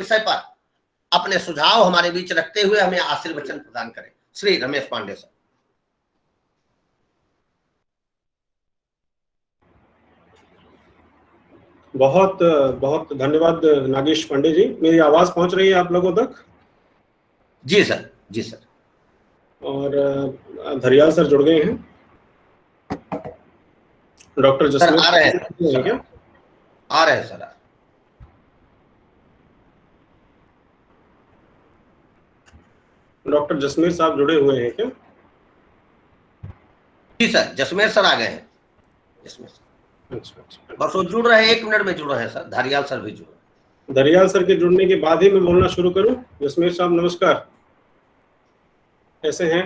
विषय पर अपने सुझाव हमारे बीच रखते हुए हमें आशीर्वचन प्रदान करें। श्री रमेश पांडे सर। बहुत बहुत धन्यवाद नागेश पांडे जी। मेरी आवाज पहुंच रही है आप लोगों तक? जी सर, जी सर। और धरियाल सर जुड़ गए हैं। डॉक्टर जसमीर आ रहे हैं क्या? आ रहे हैं सर। डॉक्टर जसमीर साहब जुड़े हुए हैं क्या? जी सर, जसमेर सर आ गए हैं। जसमेर सर अच्छा। बस वो जुड़ रहे हैं, 1 मिनट में जुड़ रहे हैं सर। धारियाल सर भी जुड़ रहे हैं। धरियाल सर के जुड़ने के बाद ही मैं बोलना शुरू करूं। जसमीर साहब नमस्कार, कैसे हैं?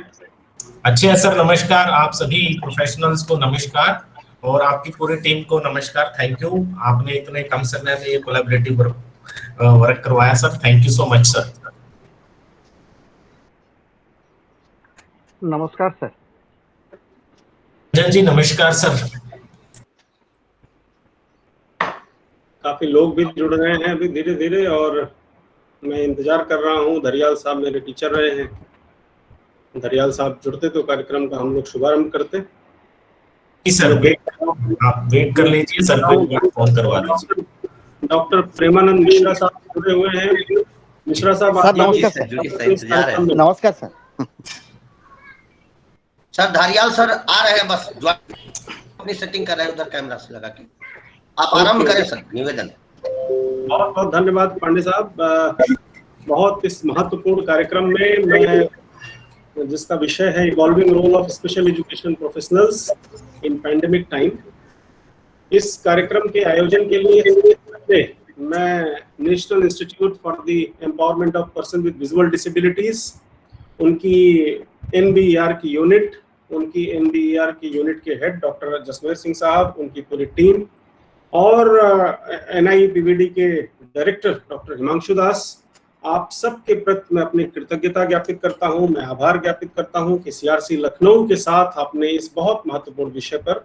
अच्छे हैं सर, नमस्कार। आप सभी प्रोफेशनल्स को नमस्कार और आपकी पूरी टीम को नमस्कार। थैंक यू, आपने इतने कम समय में ये कोलैबोरेटिव वर्क करवाया sir. Thank you so much sir. नमस्कार सर। जन जी नमस्कार सर। काफी लोग भी जुड़ रहे हैं अभी धीरे धीरे, और मैं इंतजार कर रहा हूं। धरियाल साहब मेरे टीचर रहे हैं। धरियाल साहब जुड़ते तो कार्यक्रम का हम लोग शुभारंभ करते। सर आप वेट कर लीजिए, सर को फोन करवा दीजिए। डॉक्टर प्रेमानंद मिश्रा साहब जुड़े हुए हैं। मिश्रा साहब सर नमस्कार सर। नमस्कार सर। सर धारियाल सर आ रहे हैं, बस अपनी सेटिंग कर रहे हैं उधर कैमरा से लगा के। आप आरंभ करें सर, निवेदन। बहुत बहुत धन्यवाद पांडे साहब। बहुत इस महत्वपूर्ण कार्यक्रम में मैं, जिसका विषय है evolving role of special education professionals in pandemic time, इस कार्यक्रम के आयोजन के लिए मैं national institute for the empowerment of person with visual disabilities, उनकी NBER की यूनिट, उनकी NBER की यूनिट के हेड डॉक्टर जसमेर सिंह साहब, उनकी पूरी टीम, और NIPVD के डायरेक्टर डॉक्टर हिमांशु दास, आप सबके प्रति मैं अपनी कृतज्ञता ज्ञापित करता हूं। मैं आभार ज्ञापित करता हूं कि CRC लखनऊ के साथ आपने इस बहुत महत्वपूर्ण विषय पर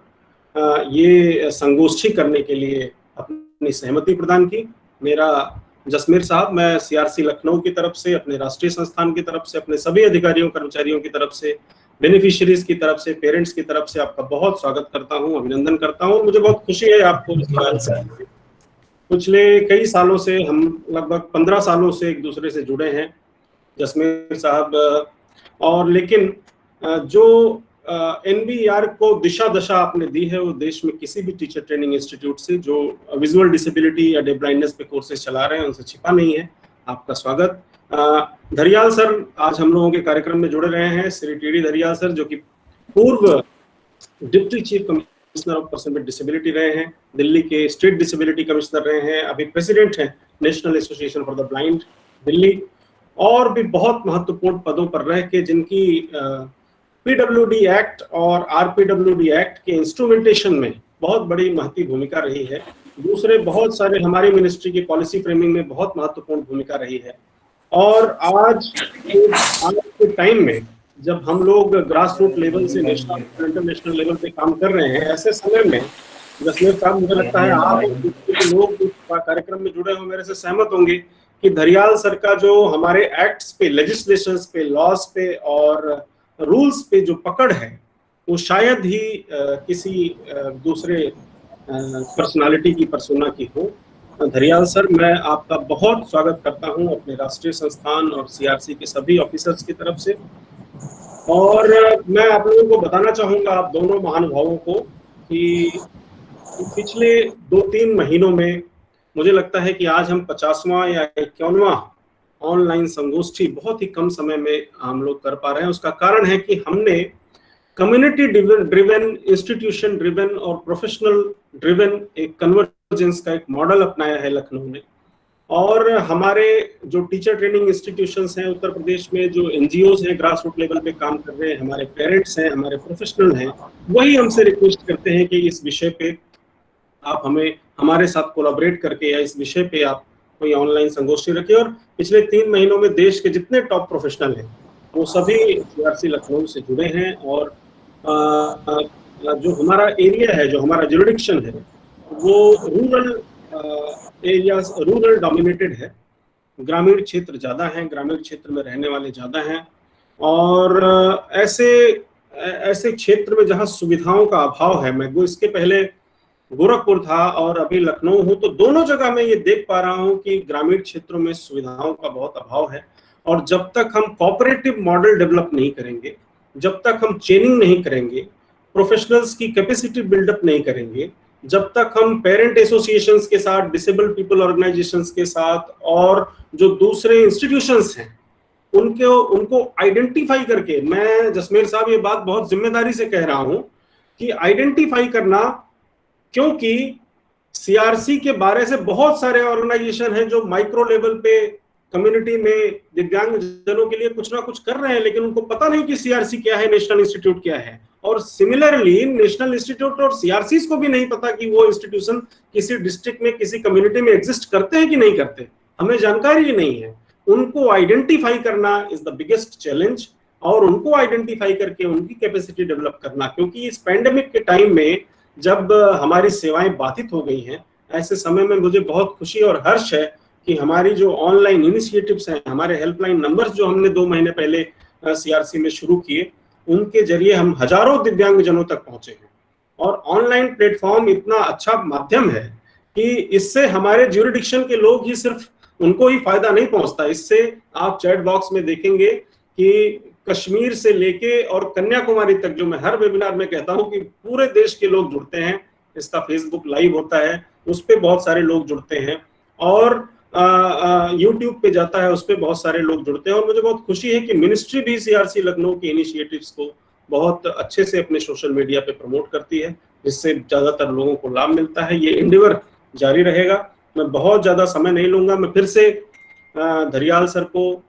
ये संगोष्ठी करने के लिए अपनी सहमति प्रदान की। मेरा जसमीर साहब, मैं CRC लखनऊ की तरफ से, अपने राष्ट्रीय संस्थान की तरफ से, अपने सभी अधिकारियों कर्मचारियों की तरफ से, बेनिफिशियरीज की तरफ से, पेरेंट्स की तरफ से आपका बहुत स्वागत करता हूं, अभिनंदन करता हूं। मुझे बहुत खुशी है आपको। पिछले कई सालों से, हम लगभग 15 सालों से एक दूसरे से जुड़े हैं जसमीर साहब, और लेकिन जो NBER को दिशा दशा आपने दी है वो देश में किसी भी टीचर ट्रेनिंग इंस्टीट्यूट से जो विजुअल डिसेबिलिटी या डेफ ब्लाइंडनेस पे कोर्सेज चला रहे हैं उनसे छिपा नहीं है। आपका स्वागत। धरियाल सर आज हम लोगों के कार्यक्रम में जुड़े रहे हैं। श्री TD धरियाल सर, जो कि पूर्व deputy chief commissioner of person with disability रहे हैं, दिल्ली के स्टेट डिसेबिलिटी कमिश्नर रहे हैं, अभी प्रेसिडेंट हैं national association for the blind Delhi, और भी बहुत महत्वपूर्ण पदों पर रह के जिनकी PWD एक्ट और RPWD एक्ट के इंस्ट्रूमेंटेशन में बहुत बड़ी महती भूमिका रही है। दूसरे बहुत सारे हमारी मिनिस्ट्री की पॉलिसी फ्रेमिंग में बहुत महत्वपूर्ण भूमिका रही है। और आज के टाइम में जब हम लोग ग्रास रूट लेवल से नेशनल इंटरनेशनल लेवल पे काम कर रहे हैं, ऐसे समय में जसमीर साहब, मुझे लगता है आप लोग कार्यक्रम में जुड़े हो मेरे से सहमत होंगे कि धरियाल सर का जो हमारे एक्ट्स पे, लेजिस्लेशंस पे, लॉज पे और रूल्स पे जो पकड़ है वो शायद ही किसी दूसरे पर्सनालिटी की पर्सोना की हो। धरियाल सर, मैं आपका बहुत स्वागत करता हूं अपने राष्ट्रीय संस्थान और CRC के सभी ऑफिसर्स की तरफ से। और मैं आप लोगों को बताना चाहूंगा, आप दोनों महानुभावों को, कि पिछले 2-3 महीनों में मुझे लगता है कि आज हम 50वां या 51वां ऑनलाइन संगोष्ठी बहुत ही कम समय में हम लोग कर पा रहे हैं। उसका कारण है कि हमने कम्युनिटी ड्रिवन, इंस्टीट्यूशन ड्रिवन और प्रोफेशनल ड्रिवन एक कन्वर्जेंस का एक मॉडल अपनाया है लखनऊ में। और हमारे जो टीचर ट्रेनिंग इंस्टीट्यूशंस हैं उत्तर प्रदेश में, जो NGOs हैं ग्रास रूट लेवल पे काम कर रहे हैं, हमारे पेरेंट्स हैं, हमारे प्रोफेशनल हैं, वही हमसे रिक्वेस्ट करते हैं कि इस विषय पे आप हमें हमारे साथ कोलैबोरेट करके या इस विषय पे आप कोई ऑनलाइन संगोष्ठी रखिए। और पिछले 3 महीनों में देश के जितने टॉप प्रोफेशनल हैं वो सभी CRC लखनऊ से जुड़े हैं। और जो हमारा एरिया है, जो हमारा जुरिडिक्शन है, वो रूरल एरियाज, रूरल डोमिनेटेड है। ग्रामीण क्षेत्र ज़्यादा हैं, ग्रामीण क्षेत्र में रहने वाले ज़्यादा हैं, और ऐसे क्षेत्र में जहाँ सुविधाओं का अभाव है, मैं इसके पहले गोरखपुर था और अभी लखनऊ हूँ, तो दोनों जगह मैं ये देख पा रहा हूँ कि ग्रामीण क्षेत्रों में सुविधाओं का बहुत अभाव है। और जब तक हम कोऑपरेटिव मॉडल डेवलप नहीं करेंगे, जब तक हम ट्रेनिंग नहीं करेंगे, प्रोफेशनल्स की कैपेसिटी बिल्डअप नहीं करेंगे, जब तक हम पेरेंट एसोसिएशंस के साथ, डिसेबल्ड पीपल ऑर्गेनाइजेशंस के साथ और जो दूसरे इंस्टीट्यूशंस हैं उनको आइडेंटिफाई करके, मैं जसमेर साहब ये बात बहुत जिम्मेदारी से कह रहा हूं कि आइडेंटिफाई करना, क्योंकि सीआरसी के बारे से बहुत सारे ऑर्गेनाइजेशन हैं जो माइक्रो लेवल पे कम्युनिटी में दिव्यांग जनों के लिए कुछ ना कुछ कर रहे हैं, लेकिन उनको पता नहीं कि सीआरसी क्या है, नेशनल इंस्टीट्यूट क्या है। और सिमिलरली नेशनल इंस्टीट्यूट और सीआरसी को भी नहीं पता कि वो इंस्टीट्यूशन किसी डिस्ट्रिक्ट में, किसी कम्युनिटी में एग्जिस्ट करते हैं कि नहीं करते, हमें जानकारी ही नहीं है। उनको आइडेंटिफाई करना इज द बिगेस्ट चैलेंज, और उनको आइडेंटिफाई करके उनकी कैपेसिटी डेवलप करना, क्योंकि इस पैंडेमिक के टाइम में जब हमारी सेवाएं बाधित हो गई हैं, ऐसे समय में मुझे बहुत खुशी और हर्ष है कि हमारी जो ऑनलाइन इनिशिएटिव्स हैं, हमारे हेल्पलाइन नंबर्स जो हमने 2 महीने पहले सीआरसी में शुरू किए, उनके जरिए हम हजारों दिव्यांग जनों तक पहुंचे हैं। और ऑनलाइन प्लेटफॉर्म इतना अच्छा माध्यम है कि इससे हमारे ज्यूरिडिक्शन के लोग ही सिर्फ उनको ही फायदा नहीं पहुंचता। इससे आप चैट बॉक्स में देखेंगे कि कश्मीर से लेके और कन्याकुमारी तक, जो मैं हर वेबिनार में कहता हूं कि पूरे देश के लोग जुड़ते हैं। इसका फेसबुक लाइव होता है, उस पर बहुत सारे लोग जुड़ते हैं, और यूट्यूब पे जाता है, उस पर बहुत सारे लोग जुड़ते हैं। और मुझे बहुत खुशी है कि मिनिस्ट्री भी सीआरसी लखनऊ के इनिशिएटिव्स को बहुत अच्छे से अपने सोशल मीडिया पे प्रमोट करती है, जिससे ज्यादातर लोगों को लाभ मिलता है। ये एंडेवर जारी रहेगा। मैं बहुत ज्यादा समय नहीं लूंगा। मैं फिर से धरियाल सर को,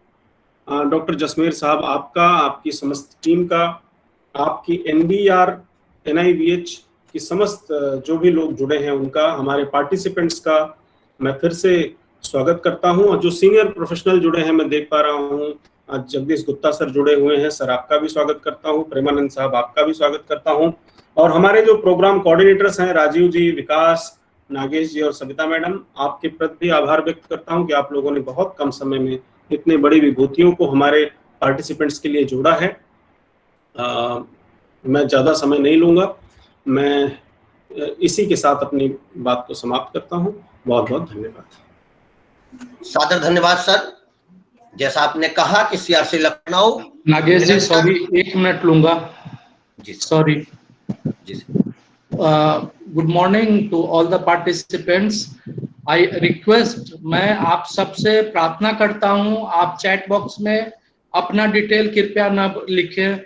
डॉक्टर जसमेर साहब, आपका, आपकी समस्त टीम का, आपकी NBR NIVH की समस्त जो भी लोग जुड़े हैं उनका, हमारे पार्टिसिपेंट्स का मैं फिर से स्वागत करता हूं। और जो सीनियर प्रोफेशनल जुड़े हैं, मैं देख पा रहा हूं आज जगदीश गुप्ता सर जुड़े हुए हैं, सर आपका भी स्वागत करता हूं। प्रेमानंद साहब आपका भी स्वागत करता हूं। और हमारे जो प्रोग्राम कोऑर्डिनेटर्स हैं, राजीव जी, विकास, नागेश जी और सविता मैडम, आपके प्रति भी आभार व्यक्त करता हूं कि आप लोगों ने बहुत कम समय में इतने बड़ी विभूतियों को हमारे पार्टिसिपेंट्स के लिए जोड़ा है। मैं ज्यादा समय नहीं लूंगा, मैं इसी के साथ अपनी बात को समाप्त करता हूं। बहुत बहुत धन्यवाद। सादर धन्यवाद सर। जैसा आपने कहा कि CRC Lucknow, Nagesh ji sorry 1 minute लूंगा जी, सॉरी जी। Good morning to all the participants. I request, मैं आप सबसे प्रार्थना करता हूं, आप चैट बॉक्स में अपना डिटेल कृपया न लिखें।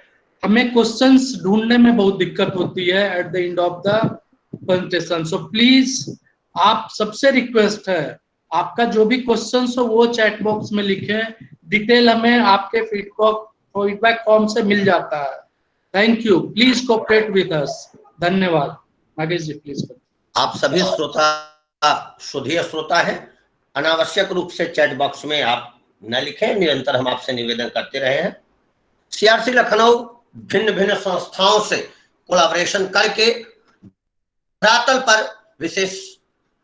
हमें क्वेश्चंस ढूंढने में बहुत दिक्कत होती है at the end of the presentation. So please आप सबसे रिक्वेस्ट है, आपका जो भी क्वेश्चंस हो वो चैट बॉक्स में लिखें। डिटेल हमें आपके फीडबैक फॉर्म से मिल जाता है। Thank you, please cooperate with us. धन्यवाद। नागेश जी प्लीज। आप सभी श्रोता शुद्ध श्रोता हैं, अनावश्यक रूप से चैट बॉक्स में आप न लिखें, निरंतर हम आपसे निवेदन करते रहे हैं। सीआरसी लखनऊ भिन्न भिन्न संस्थाओं से कोलैबोरेशन करके धरातल पर विशेष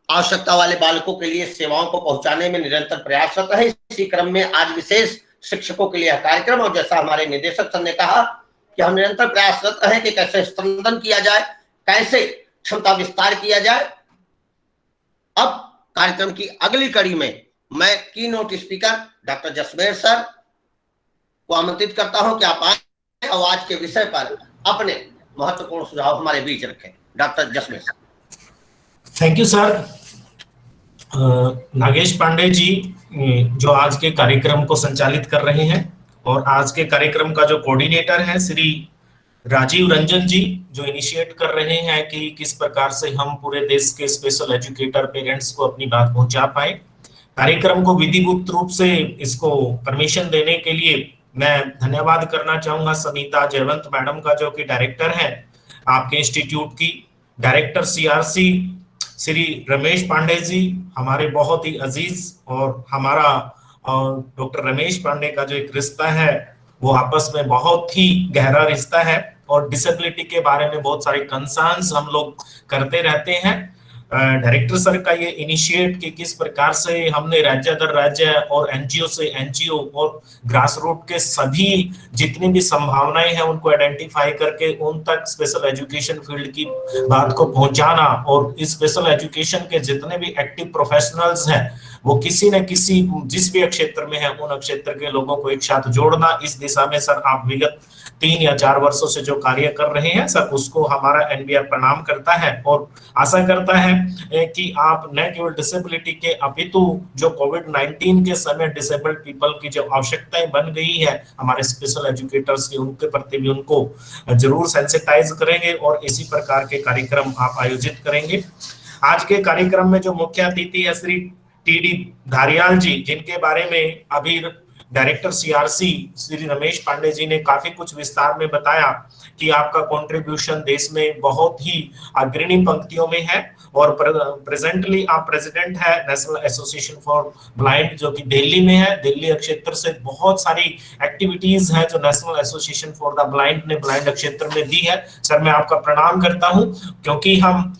आवश्यकता वाले बालकों के लिए सेवाओं को पहुंचाने में निरंतर प्रयासरत है। इसी क्रम में आज विशेष शिक्षकों के लिए कार्यक्रम, और जैसा हमारे निदेशक सर ने कहा कि हम निरंतर प्रयासरत हैं कि कैसे स्तंदन किया जाए, कैसे क्षमता विस्तार किया जाए। अब कार्यक्रम की अगली कड़ी में मैं की note speaker doctor Jasmer sir को आमंत्रित करता हूं कि आप आए और आज के विषय पर अपने महत्वपूर्ण सुझाव हमारे बीच रखें। Doctor Jasmer sir. Thank you sir. Nagesh Pandey ji जो आज के कार्यक्रम को संचालित कर रहे हैं, और आज के कार्यक्रम का जो कोऑर्डिनेटर है श्री राजीव रंजन जी, जो इनिशिएट कर रहे हैं कि किस प्रकार से हम पूरे देश के स्पेशल एजुकेटर पेरेंट्स को अपनी बात पहुंचा पाए। कार्यक्रम को विधिवत रूप से इसको परमिशन देने के लिए मैं धन्यवाद करना चाहूंगा सविता जयवंत मैडम का, जो कि डायरेक्टर है आपके इंस्टीट्यूट की। डायरेक्टर सीआरसी श्री रमेश पांडे जी, हमारे बहुत ही अजीज, और हमारा डॉक्टर रमेश पांडे का जो एक रिश्ता है वो आपस में बहुत ही गहरा रिश्ता है, और डिसेबिलिटी के बारे में बहुत सारे कंसर्न्स हम लोग करते रहते हैं। डायरेक्टर सर का ये इनिशिएट कि किस प्रकार से हमने राज्य दर राज्य और एनजीओ से एनजीओ और ग्रास रूट के सभी जितनी भी संभावनाएं हैं उनको आइडेंटिफाई करके उन तक स्पेशल एजुकेशन फील्ड की बात को पहुंचाना, और इस स्पेशल एजुकेशन के जितने भी एक्टिव प्रोफेशनल्स हैं वो किसी न किसी जिस भी क्षेत्र में है उन क्षेत्र के लोगों को एक साथ जोड़ना, इस दिशा में सर आप विगत 3 या 4 वर्षों से जो कार्य कर रहे हैं सर उसको हमारा एनबीआर प्रणाम करता है और आशा करता है कि आप न केवल डिसेबिलिटी के अपितु जो कोविड-19 के समय डिसेबल्ड पीपल की जो आवश्यकताएं बन गई है हमारे स्पेशल एजुकेटर्स की, उनके प्रति भी उनको जरूर सेंसिटाइज करेंगे और इसी प्रकार के कार्यक्रम आप आयोजित करेंगे। आज के कार्यक्रम में जो मुख्य अतिथि है श्री टीडी धारियाल जी, जिनके बारे में अभी डायरेक्टर सीआरसी श्री रमेश पांडे जी ने काफी कुछ विस्तार में बताया कि आपका कंट्रीब्यूशन देश में बहुत ही अग्रणी पंक्तियों में है और प्रेजेंटली आप प्रेसिडेंट है नेशनल एसोसिएशन फॉर ब्लाइंड जो कि दिल्ली में है। दिल्ली क्षेत्र से बहुत सारी एक्टिविटीज है जो national association for the blind ने ब्लाइंड क्षेत्र में दी है। सर मैं आपका प्रणाम करता हूं क्योंकि हम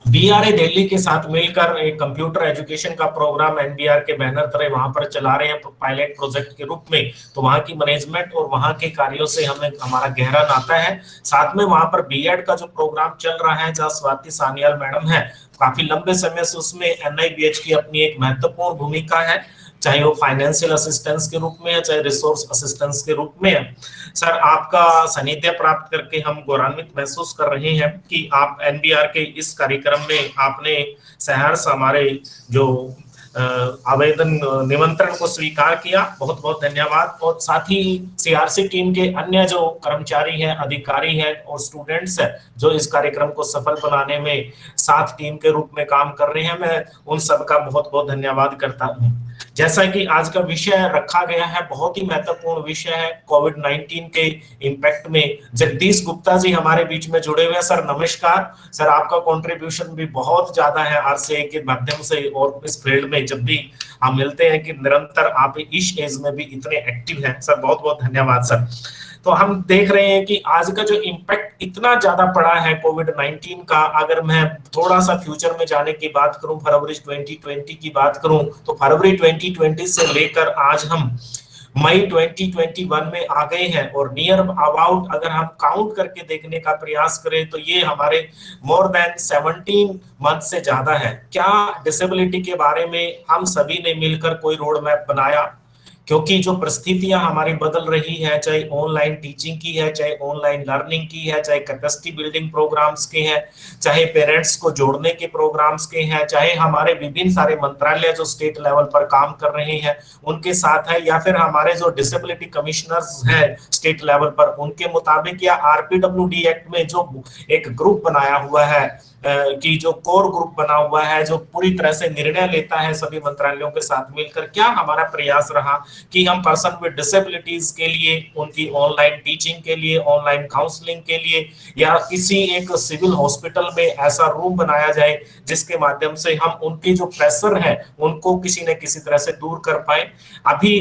बीआरए दिल्ली के साथ मिलकर एक कंप्यूटर एजुकेशन का प्रोग्राम एनबीआर के बैनर तरह वहां पर चला रहे हैं पायलट प्रोजेक्ट के रूप में, तो वहां की मैनेजमेंट और वहां के कार्यों से हमें हमारा गहरा नाता है। साथ में वहां पर बीएड का जो प्रोग्राम चल रहा है जहाँ स्वाति सान्याल मैडम है, काफी लंबे समय से उसमें एनआईबीएच की अपनी एक महत्वपूर्ण भूमिका है, चाहे वो फाइनेंशियल असिस्टेंस के रूप में है चाहे रिसोर्स असिस्टेंस के रूप में है। सर आपका सानिध्य प्राप्त करके हम गौरवान्वित महसूस कर रहे हैं कि आप एनबीआर के इस कार्यक्रम में आपने सहर्ष हमारे जो आवेदन निमंत्रण को स्वीकार किया, बहुत बहुत धन्यवाद। और साथ ही सीआरसी टीम के अन्य जो कर्मचारी हैं, अधिकारी हैं और स्टूडेंट्स हैं जो इस कार्यक्रम को सफल बनाने में साथ टीम के रूप में काम कर रहे हैं, मैं उन सबका बहुत बहुत धन्यवाद करता हूं। जैसा कि आज का विषय रखा गया है बहुत ही महत्वपूर्ण विषय है कोविड-19 के इम्पैक्ट में, जगदीश गुप्ता जी हमारे बीच में जुड़े हुए हैं। सर नमस्कार। सर आपका कंट्रीब्यूशन भी बहुत ज्यादा है आरसीए के माध्यम से और इस फील्ड में जब भी हम मिलते हैं कि निरंतर आप इस एज में भी इतने एक्टिव हैं। सर बहुत बहुत धन्यवाद सर। तो हम देख रहे हैं कि आज का जो इम्पैक्ट इतना ज्यादा पड़ा है कोविड-19 का, अगर मैं थोड़ा सा फ्यूचर में जाने की बात करूं, फरवरी 2020 की बात करूं तो फरवरी 2020 से लेकर आज हम मई 2021 में आ गए हैं और नियर अबाउट अगर हम काउंट करके देखने का प्रयास करें तो ये हमारे मोर देन 17 मंथ से ज्यादा है। क्या डिसेबिलिटी के बारे में हम सभी ने मिलकर कोई रोड मैप बनाया, क्योंकि जो परिस्थितियां हमारी बदल रही है, चाहे ऑनलाइन टीचिंग की है, चाहे ऑनलाइन लर्निंग की है, चाहे कैपेसिटी बिल्डिंग प्रोग्राम्स के हैं, चाहे पेरेंट्स को जोड़ने के प्रोग्राम्स के हैं, चाहे हमारे विभिन्न सारे मंत्रालय जो स्टेट लेवल पर काम कर रहे हैं उनके साथ है, या फिर हमारे जो डिसेबिलिटी कमिश्नर्स हैं स्टेट लेवल पर उनके मुताबिक, या आरपीडब्ल्यूडी एक्ट में जो एक ग्रुप बनाया हुआ है कि जो कोर ग्रुप बना हुआ है जो पूरी तरह से निर्णय लेता है सभी मंत्रालयों के साथ मिलकर, क्या हमारा प्रयास रहा कि हम पर्सन विद डिसेबिलिटीज के लिए, उनकी ऑनलाइन टीचिंग के लिए, ऑनलाइन काउंसलिंग के लिए, या किसी एक सिविल हॉस्पिटल में ऐसा रूम बनाया जाए जिसके माध्यम से हम उनके जो प्रेशर है उनको किसी न किसी तरह से दूर कर पाए। अभी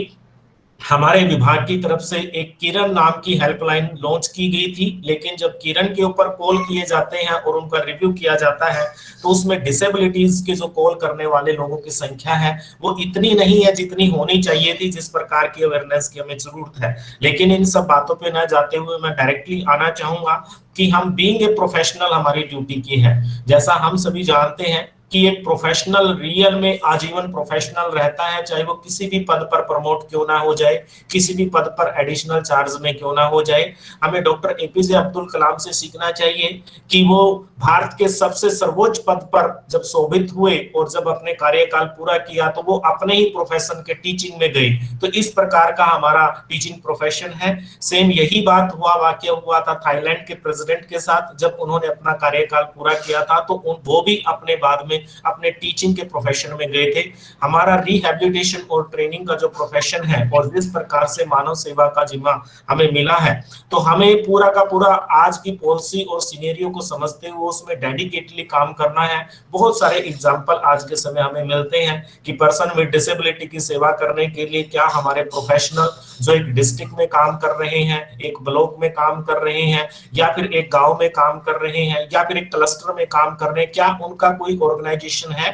हमारे विभाग की तरफ से एक किरण नाम की हेल्पलाइन लॉन्च की गई थी, लेकिन जब किरण के ऊपर कॉल किए जाते हैं और उनका रिव्यू किया जाता है तो उसमें डिसेबिलिटीज के जो कॉल करने वाले लोगों की संख्या है वो इतनी नहीं है जितनी होनी चाहिए थी, जिस प्रकार की अवेयरनेस की हमें जरूरत है। लेकिन इन सब बातों पे न जाते हुए मैं डायरेक्टली आना चाहूंगा कि हम बीइंग ए प्रोफेशनल हमारी ड्यूटी की है। जैसा हम सभी जानते हैं कि एक प्रोफेशनल रियल में आजीवन प्रोफेशनल रहता है, चाहे वो किसी भी पद पर प्रमोट क्यों ना हो जाए, किसी भी पद पर एडिशनल चार्ज में क्यों ना हो जाए। हमें डॉक्टर एपीजे अब्दुल कलाम से सीखना चाहिए कि वो भारत के सबसे सर्वोच्च पद पर जब शोभित हुए और जब अपने कार्यकाल पूरा किया तो वो अपने ही प्रोफेशन के टीचिंग में गए। तो इस प्रकार का हमारा टीचिंग प्रोफेशन है। सेम यही बात वाकया हुआ था थाईलैंड के प्रेसिडेंट के साथ, जब उन्होंने अपना कार्यकाल पूरा किया था तो वो भी अपने बाद में अपने टीचिंग के प्रोफेशन में गए थे। हमारा रिहैबिलिटेशन और ट्रेनिंग का जो प्रोफेशन है और जिस प्रकार से मानव सेवा का जिम्मा हमें मिला है, तो हमें पूरा का पूरा आज की पॉलिसी और सिनेरियो को समझते हुए उसमें डेडिकेटली काम करना है। बहुत सारे एग्जांपल आज के समय हमें मिलते हैं कि पर्सन विद डिसेबिलिटी की सेवा करने के लिए क्या हमारे प्रोफेशनल जो एक डिस्ट्रिक्ट में काम कर रहे हैं, एक ब्लॉक में काम कर रहे हैं, या फिर एक गांव में काम कर रहे हैं, या फिर एक क्लस्टर में काम कर रहे हैं, क्या उनका कोई ऑर्गेनाइजेशन है,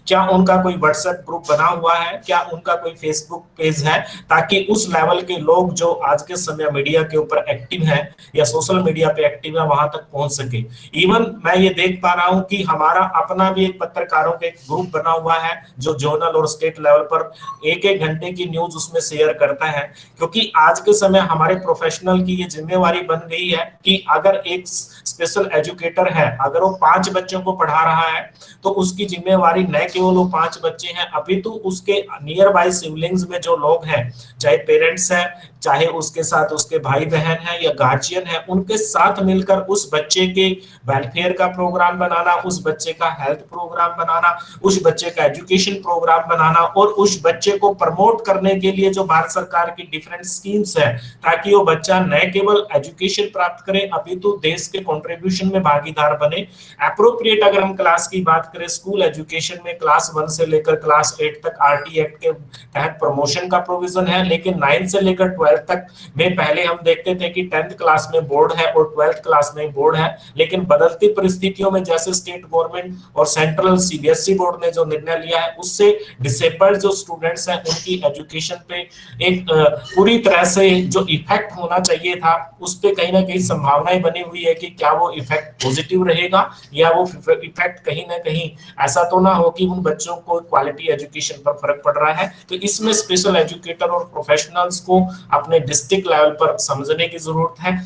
क्या उनका कोई व्हाट्सएप ग्रुप बना हुआ है, क्या उनका कोई फेसबुक पेज है, ताकि उस लेवल के लोग जो आज के समय मीडिया के ऊपर एक्टिव हैं या सोशल मीडिया पे एक्टिव है वहां तक पहुंच सके। इवन मैं ये देख पा रहा हूं कि हमारा अपना भी एक पत्रकारों का एक ग्रुप बना हुआ है जो जोनल और स्टेट लेवल पर एक एक घंटे की न्यूज उसमें शेयर करता है, क्योंकि आज के समय हमारे प्रोफेशनल की ये जिम्मेवारी बन गई है कि अगर एक स्पेशल एजुकेटर है, अगर वो 5 बच्चों को पढ़ा रहा है तो उसकी जिम्मेवारी न केवल वो 5 बच्चे हैं, अभी तो उसके नियर बाय सिबलिंग्स में जो लोग हैं, चाहे पेरेंट्स हैं, चाहे उसके साथ उसके भाई बहन हैं या गार्जियन है, उनके साथ मिलकर उस बच्चे के वेलफेयर का प्रोग्राम बनाना, उस बच्चे का हेल्थ प्रोग्राम बनाना, उस बच्चे का एजुकेशन प्रोग्राम बनाना और उस बच्चे को प्रमोट करने के लिए जो भारत सरकार की डिफरेंट स्कीम्स है, ताकि वो बच्चा न केवल एजुकेशन प्राप्त करे अभी तो देश के कंट्रीब्यूशन में भागीदार बने। एप्रोप्रिएट अगर हम क्लास की बात करें, स्कूल एजुकेशन में क्लास 1 से लेकर क्लास 8 तक आरटी एक्ट के तहत प्रमोशन का प्रोविजन है, लेकिन 9 से लेकर 12 तक में पहले हम देखते थे कि 10th क्लास में बोर्ड है और 12th क्लास में बोर्ड है, लेकिन बदलती परिस्थितियों में जैसे स्टेट गवर्नमेंट और सेंट्रल सीबीएसई बोर्ड ने जो निर्णय लिया है उससे डिसेबल्ड जो स्टूडेंट्स हैं उनकी एजुकेशन पे एक पूरी तरह से जो इफेक्ट होना चाहिए था उस पे कहीं ना कहीं संभावनाएं बनी हुई है कि क्या वो इफेक्ट पॉजिटिव रहेगा या वो इफेक्ट कहीं ना कहीं ऐसा तो ना हो कि उन बच्चों को क्वालिटी एजुकेशन पर फर्क पड़ रहा है। तो इसमें स्पेशल एजुकेटर और प्रोफेशनल्स को अपने डिस्ट्रिक्ट लेवल पर समझने की जरूरत है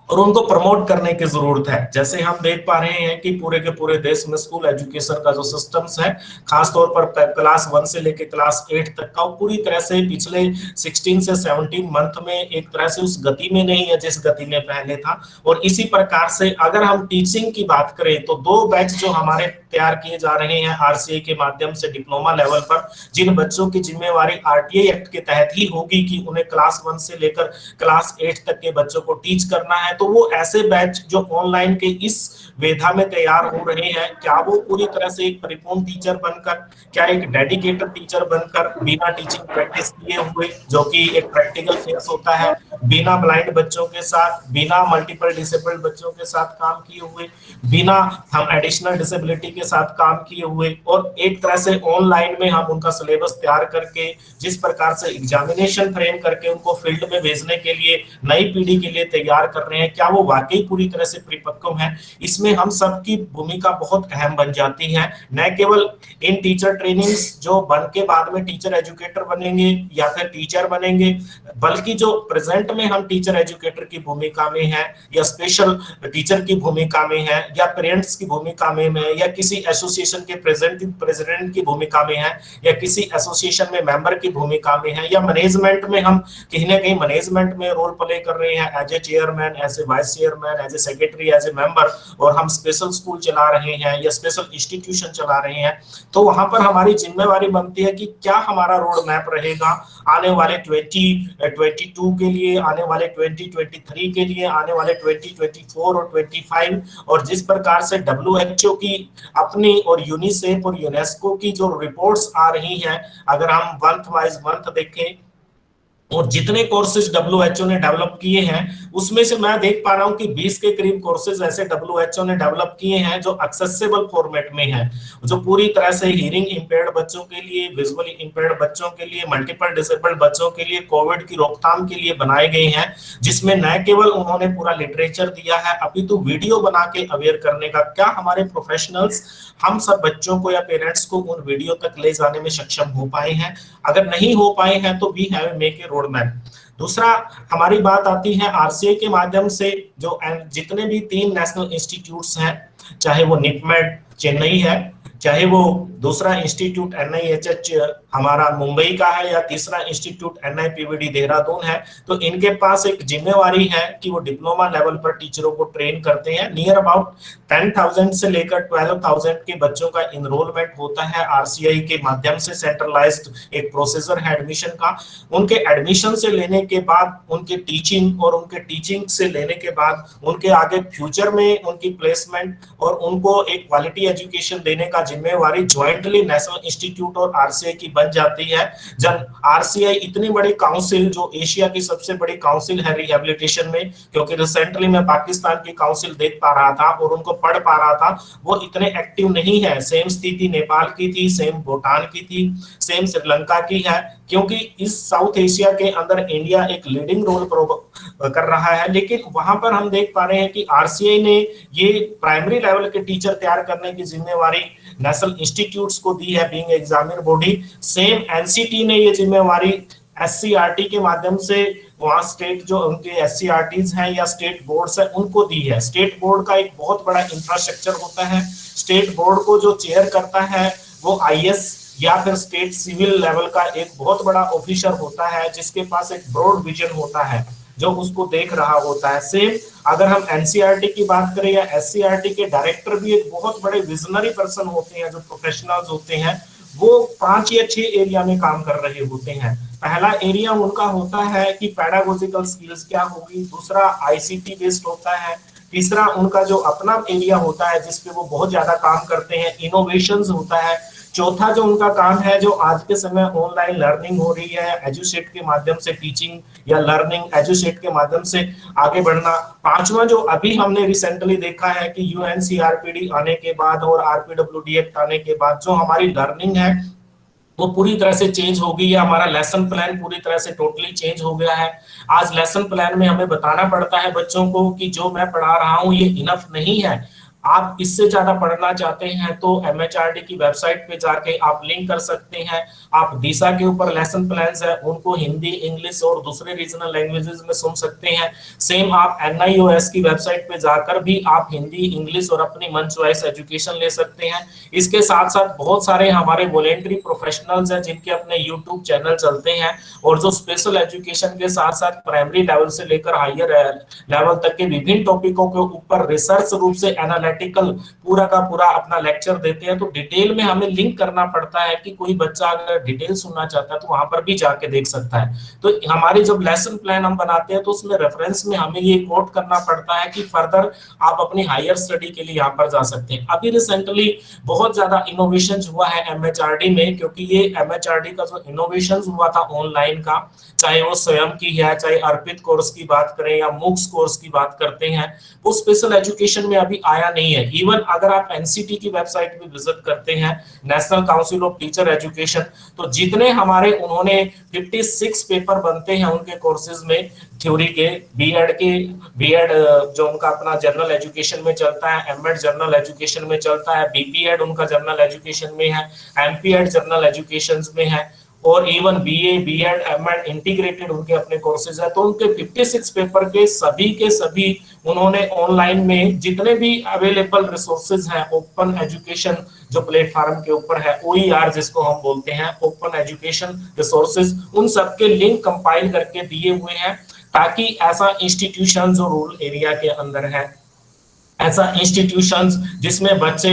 और उनको प्रमोट करने की जरूरत है। जैसे हम देख पा रहे हैं कि पूरे के पूरे देश में स्कूल एजुकेशन का जो सिस्टम्स है, खासतौर पर क्लास 1 से लेकर क्लास 8 तक का, पूरी तरह से पिछले 16 से 17 मंथ में एक तरह से उस गति में नहीं है जिस गति में पहले था। और इसी प्रकार से अगर हम टीचिंग की बात करें तो 2 बैच जो हमारे तैयार किए जा रहे हैं आरसीए के माध्यम से डिप्लोमा लेवल पर, जिन बच्चों की जिम्मेवारी आरटीआई एक्ट के तहत ही होगी कि उन्हें क्लास 1 से लेकर क्लास 8 तक के बच्चों को टीच करना है, तो वो ऐसे बैच जो ऑनलाइन के इस वेधा में तैयार हो रहे हैं, क्या वो पूरी तरह से एक परिपूर्ण टीचर बनकर, क्या एक डेडिकेटेड टीचर बनकर, बिना टीचिंग प्रैक्टिस किए हुए, जो कि एक प्रैक्टिकल फेस होता है, बिना ब्लाइंड बच्चों के साथ, बिना मल्टीपल डिसेबल्ड बच्चों के साथ काम किए हुए, बिना हम एडिशनल डिसेबिलिटी के साथ काम किए हुए, और एक तरह से ऑनलाइन में हम उनका सिलेबस तैयार करके जिस प्रकार से एग्जामिनेशन फ्रेम करके उनको फील्ड में भेजने के लिए नई पीढ़ी के लिए तैयार कर रहे हैं, क्या वो वाकई पूरी तरह से परिपक्व है? इसमें हम सबकी भूमिका बहुत अहम बन जाती है। न केवल इन टीचर ट्रेनिंग्स जो बन के बाद में टीचर एजुकेटर बनेंगे या फिर टीचर बनेंगे, बल्कि जो प्रेजेंट में हम टीचर एजुकेटर की भूमिका में है या स्पेशल टीचर की भूमिका में है या पेरेंट्स की भूमिका में है या किसी एसोसिएशन के प्रेसिडेंट की भूमिका में है या किसी एसोसिएशन में मेंबर की भूमिका में है या मैनेजमेंट में हम कहीं ना कहीं मैनेजमेंट में रोल प्ले कर रहे हैं as a chairman, as a vice chairman, as a secretary, as a member, और हम स्पेशल स्कूल चला रहे हैं या स्पेशल इंस्टीट्यूशन चला रहे हैं, तो वहां पर हमारी जिम्मेवारी बनती है कि क्या हमारा रोड मैप रहेगा आने वाले 2022 के लिए, आने वाले 2023 के लिए, आने वाले 2024 और 25, और जिस प्रकार से WHO की अपनी और यूनिसेफ और यूनेस्को की जो रिपोर्ट्स आ रही हैं, अगर हम मंथ वाइज मंथ देखें और जितने कोर्सेज WHO ने डेवलप किए हैं उसमें से मैं देख पा रहा हूं कि 20 के करीब कोर्सेज ऐसे WHO ने डेवलप किए हैं जो एक्सेसिबल फॉर्मेट में हैं, जो पूरी तरह से हियरिंग इंपेयर्ड बच्चों के लिए, विजुअली इंपेयर्ड बच्चों के लिए, मल्टीपल डिसेबल्ड बच्चों के लिए, कोविड की रोकथाम के लिए बनाए गए हैं, जिसमें न केवल उन्होंने पूरा लिटरेचर दिया है अभी तो वीडियो बना के अवेयर करने का। क्या हमारे प्रोफेशनल्स हम सब बच्चों को या पेरेंट्स को उन वीडियो तक ले जाने में सक्षम हो पाए हैं? अगर नहीं हो पाए हैं तो we have make a road map. दूसरा हमारी बात आती है आरसीए के माध्यम से जो जितने भी 3 नेशनल इंस्टीट्यूट्स हैं, चाहे वो निपमेड चेन्नई है, चाहे वो दूसरा इंस्टीट्यूट NIHH हमारा मुंबई का है या तीसरा इंस्टीट्यूट NIPVD देहरादून है, तो इनके पास एक जिम्मेवारी है कि वो डिप्लोमा लेवल पर टीचरों को ट्रेन करते हैं। नियर अबाउट 10,000 से लेकर 12,000 के बच्चों का इनरोलमेंट होता है RCI के माध्यम से। सेंट्रलाइज्ड एक प्रोसेसर है एडमिशन का। उनके एडमिशन से लेने के बाद उनके टीचिंग और उनके टीचिंग से लेने के बाद उनके आगे फ्यूचर में उनकी प्लेसमेंट और उनको एक क्वालिटी एजुकेशन देने का जिम्मेवारी ज्वाइंटली नेशनल इंस्टीट्यूट और RCI की बन जाती है। जब RCI इतनी बड़ी काउंसिल, जो एशिया की सबसे बड़ी काउंसिल है रिहेबिलिटेशन में, क्योंकि रिसेंटली मैं पाकिस्तान की काउंसिल देख पा रहा था और उनको पढ़ पा रहा था, वो इतने एक्टिव नहीं है। सेम स्थिति नेपाल की थी, सेम भूटान की थी, सेम श्रीलंका की है, क्योंकि इस साउथ एशिया के अंदर इंडिया एक लीडिंग रोल कर रहा है। लेकिन वहां पर हम देख पा रहे हैं कि RCI ने ये प्राइमरी लेवल के टीचर तैयार करने की जिम्मेवारी नेशनल इंस्टीट्यूट्स को दी है, being examiner body. Same NCT ने ये जिम्मेवारी SCRT के माध्यम से वहां स्टेट जो उनके SCRTs हैं या स्टेट बोर्ड्स है उनको दी है। स्टेट बोर्ड का एक बहुत बड़ा इंफ्रास्ट्रक्चर होता है। स्टेट बोर्ड को जो चेयर करता है वो IS या फिर स्टेट सिविल लेवल का एक बहुत बड़ा ऑफिसर होता है, जिसके पास एक ब्रॉड विजन होता है, जो उसको देख रहा होता है। सेम अगर हम NCERT की बात करें या SCERT के डायरेक्टर भी एक बहुत बड़े विजनरी पर्सन होते हैं, जो प्रोफेशनल्स होते हैं, वो 5 या 6 एरिया में काम कर रहे होते हैं। पहला एरिया उनका होता है कि पैडागोजिकल स्किल्स क्या होगी, दूसरा ICT बेस्ड होता है, तीसरा उनका जो अपना एरिया होता है जिसपे वो बहुत ज्यादा काम करते हैं, इनोवेशंस होता है, चौथा जो उनका काम है, जो आज के समय ऑनलाइन लर्निंग हो रही है, एजुसेट के माध्यम से टीचिंग या लर्निंग एजुसेट के माध्यम से आगे बढ़ना, पांचवा जो अभी हमने रिसेंटली देखा है कि UNCRPD आने के बाद और RPWD एक्ट आने के बाद जो हमारी लर्निंग है वो पूरी तरह से चेंज हो गई है। हमारा लेसन प्लान पूरी तरह से टोटली चेंज हो गया है। आज लेसन प्लान में हमें बताना पड़ता है बच्चों को कि जो मैं पढ़ा रहा हूँ ये इनफ नहीं है, आप इससे ज्यादा पढ़ना चाहते हैं तो MHRD की वेबसाइट पे जाके आप लिंक कर सकते हैं। आप दिशा के ऊपर लेसन प्लान्स है उनको हिंदी, इंग्लिश और दूसरे रीजनल लैंग्वेजेस में सुन सकते हैं। सेम आप NIOS की वेबसाइट पे जाकर भी आप हिंदी, इंग्लिश और अपनी मन चॉइस एजुकेशन ले सकते हैं। इसके साथ साथ बहुत सारे हमारे वॉलेंटरी प्रोफेशनल्स हैं जिनके अपने यूट्यूब चैनल चलते हैं और जो स्पेशल एजुकेशन के साथ साथ प्राइमरी लेवल से लेकर हायर लेवल तक के विभिन्न टॉपिकों के ऊपर रिसर्च रूप से एनालिटिकल पूरा का पूरा अपना लेक्चर देते हैं। तो डिटेल में हमें लिंक करना पड़ता है कि कोई बच्चा अगर डिटेल सुनना चाहता है तो वहां पर भी जाके देख सकता है। तो हमारी जब लेसन प्लान हम बनाते हैं तो उसमें रेफरेंस में हमें ये कोट करना पड़ता है कि फर्दर आप अपनी हायर स्टडी के लिए यहाँ पर जा सकते हैं। अभी रिसेंटली बहुत ज्यादा इनोवेशन हुआ है MHRD में, क्योंकि ये MHRD का जो इनोवेशन हुआ था ऑनलाइन का, चाहे वो स्वयं की है, चाहे अर्पित कोर्स की बात करें या मूक्स कोर्स की बात करते हैं, वो स्पेशल एजुकेशन में अभी आया नहीं है। इवन अगर आप NCT की वेबसाइट पे विजिट करते हैं, national council of teacher education, तो जितने हमारे उन्होंने 56 पेपर बनते हैं उनके कोर्सेज में, थ्योरी के, बीएड जो उनका अपना जनरल एजुकेशन में चलता है, MEd जनरल एजुकेशन में चलता है, BPEd उनका जनरल एजुकेशन में है, MPEd जनरल एजुकेशन में है, और even BA, BEd, MEd integrated उनके अपने कोर्सेज है। तो उनके 56 पेपर के सभी उन्होंने ऑनलाइन में जितने भी अवेलेबल रिसोर्सेज हैं, ओपन एजुकेशन जो प्लेटफॉर्म के ऊपर है, OER जिसको हम बोलते हैं, ओपन एजुकेशन रिसोर्सेज, उन सबके लिंक कंपाइल करके दिए हुए हैं, ताकि ऐसा इंस्टीट्यूशन जो रूरल एरिया के अंदर है, ऐसा इंस्टीट्यूशंस जिसमें बच्चे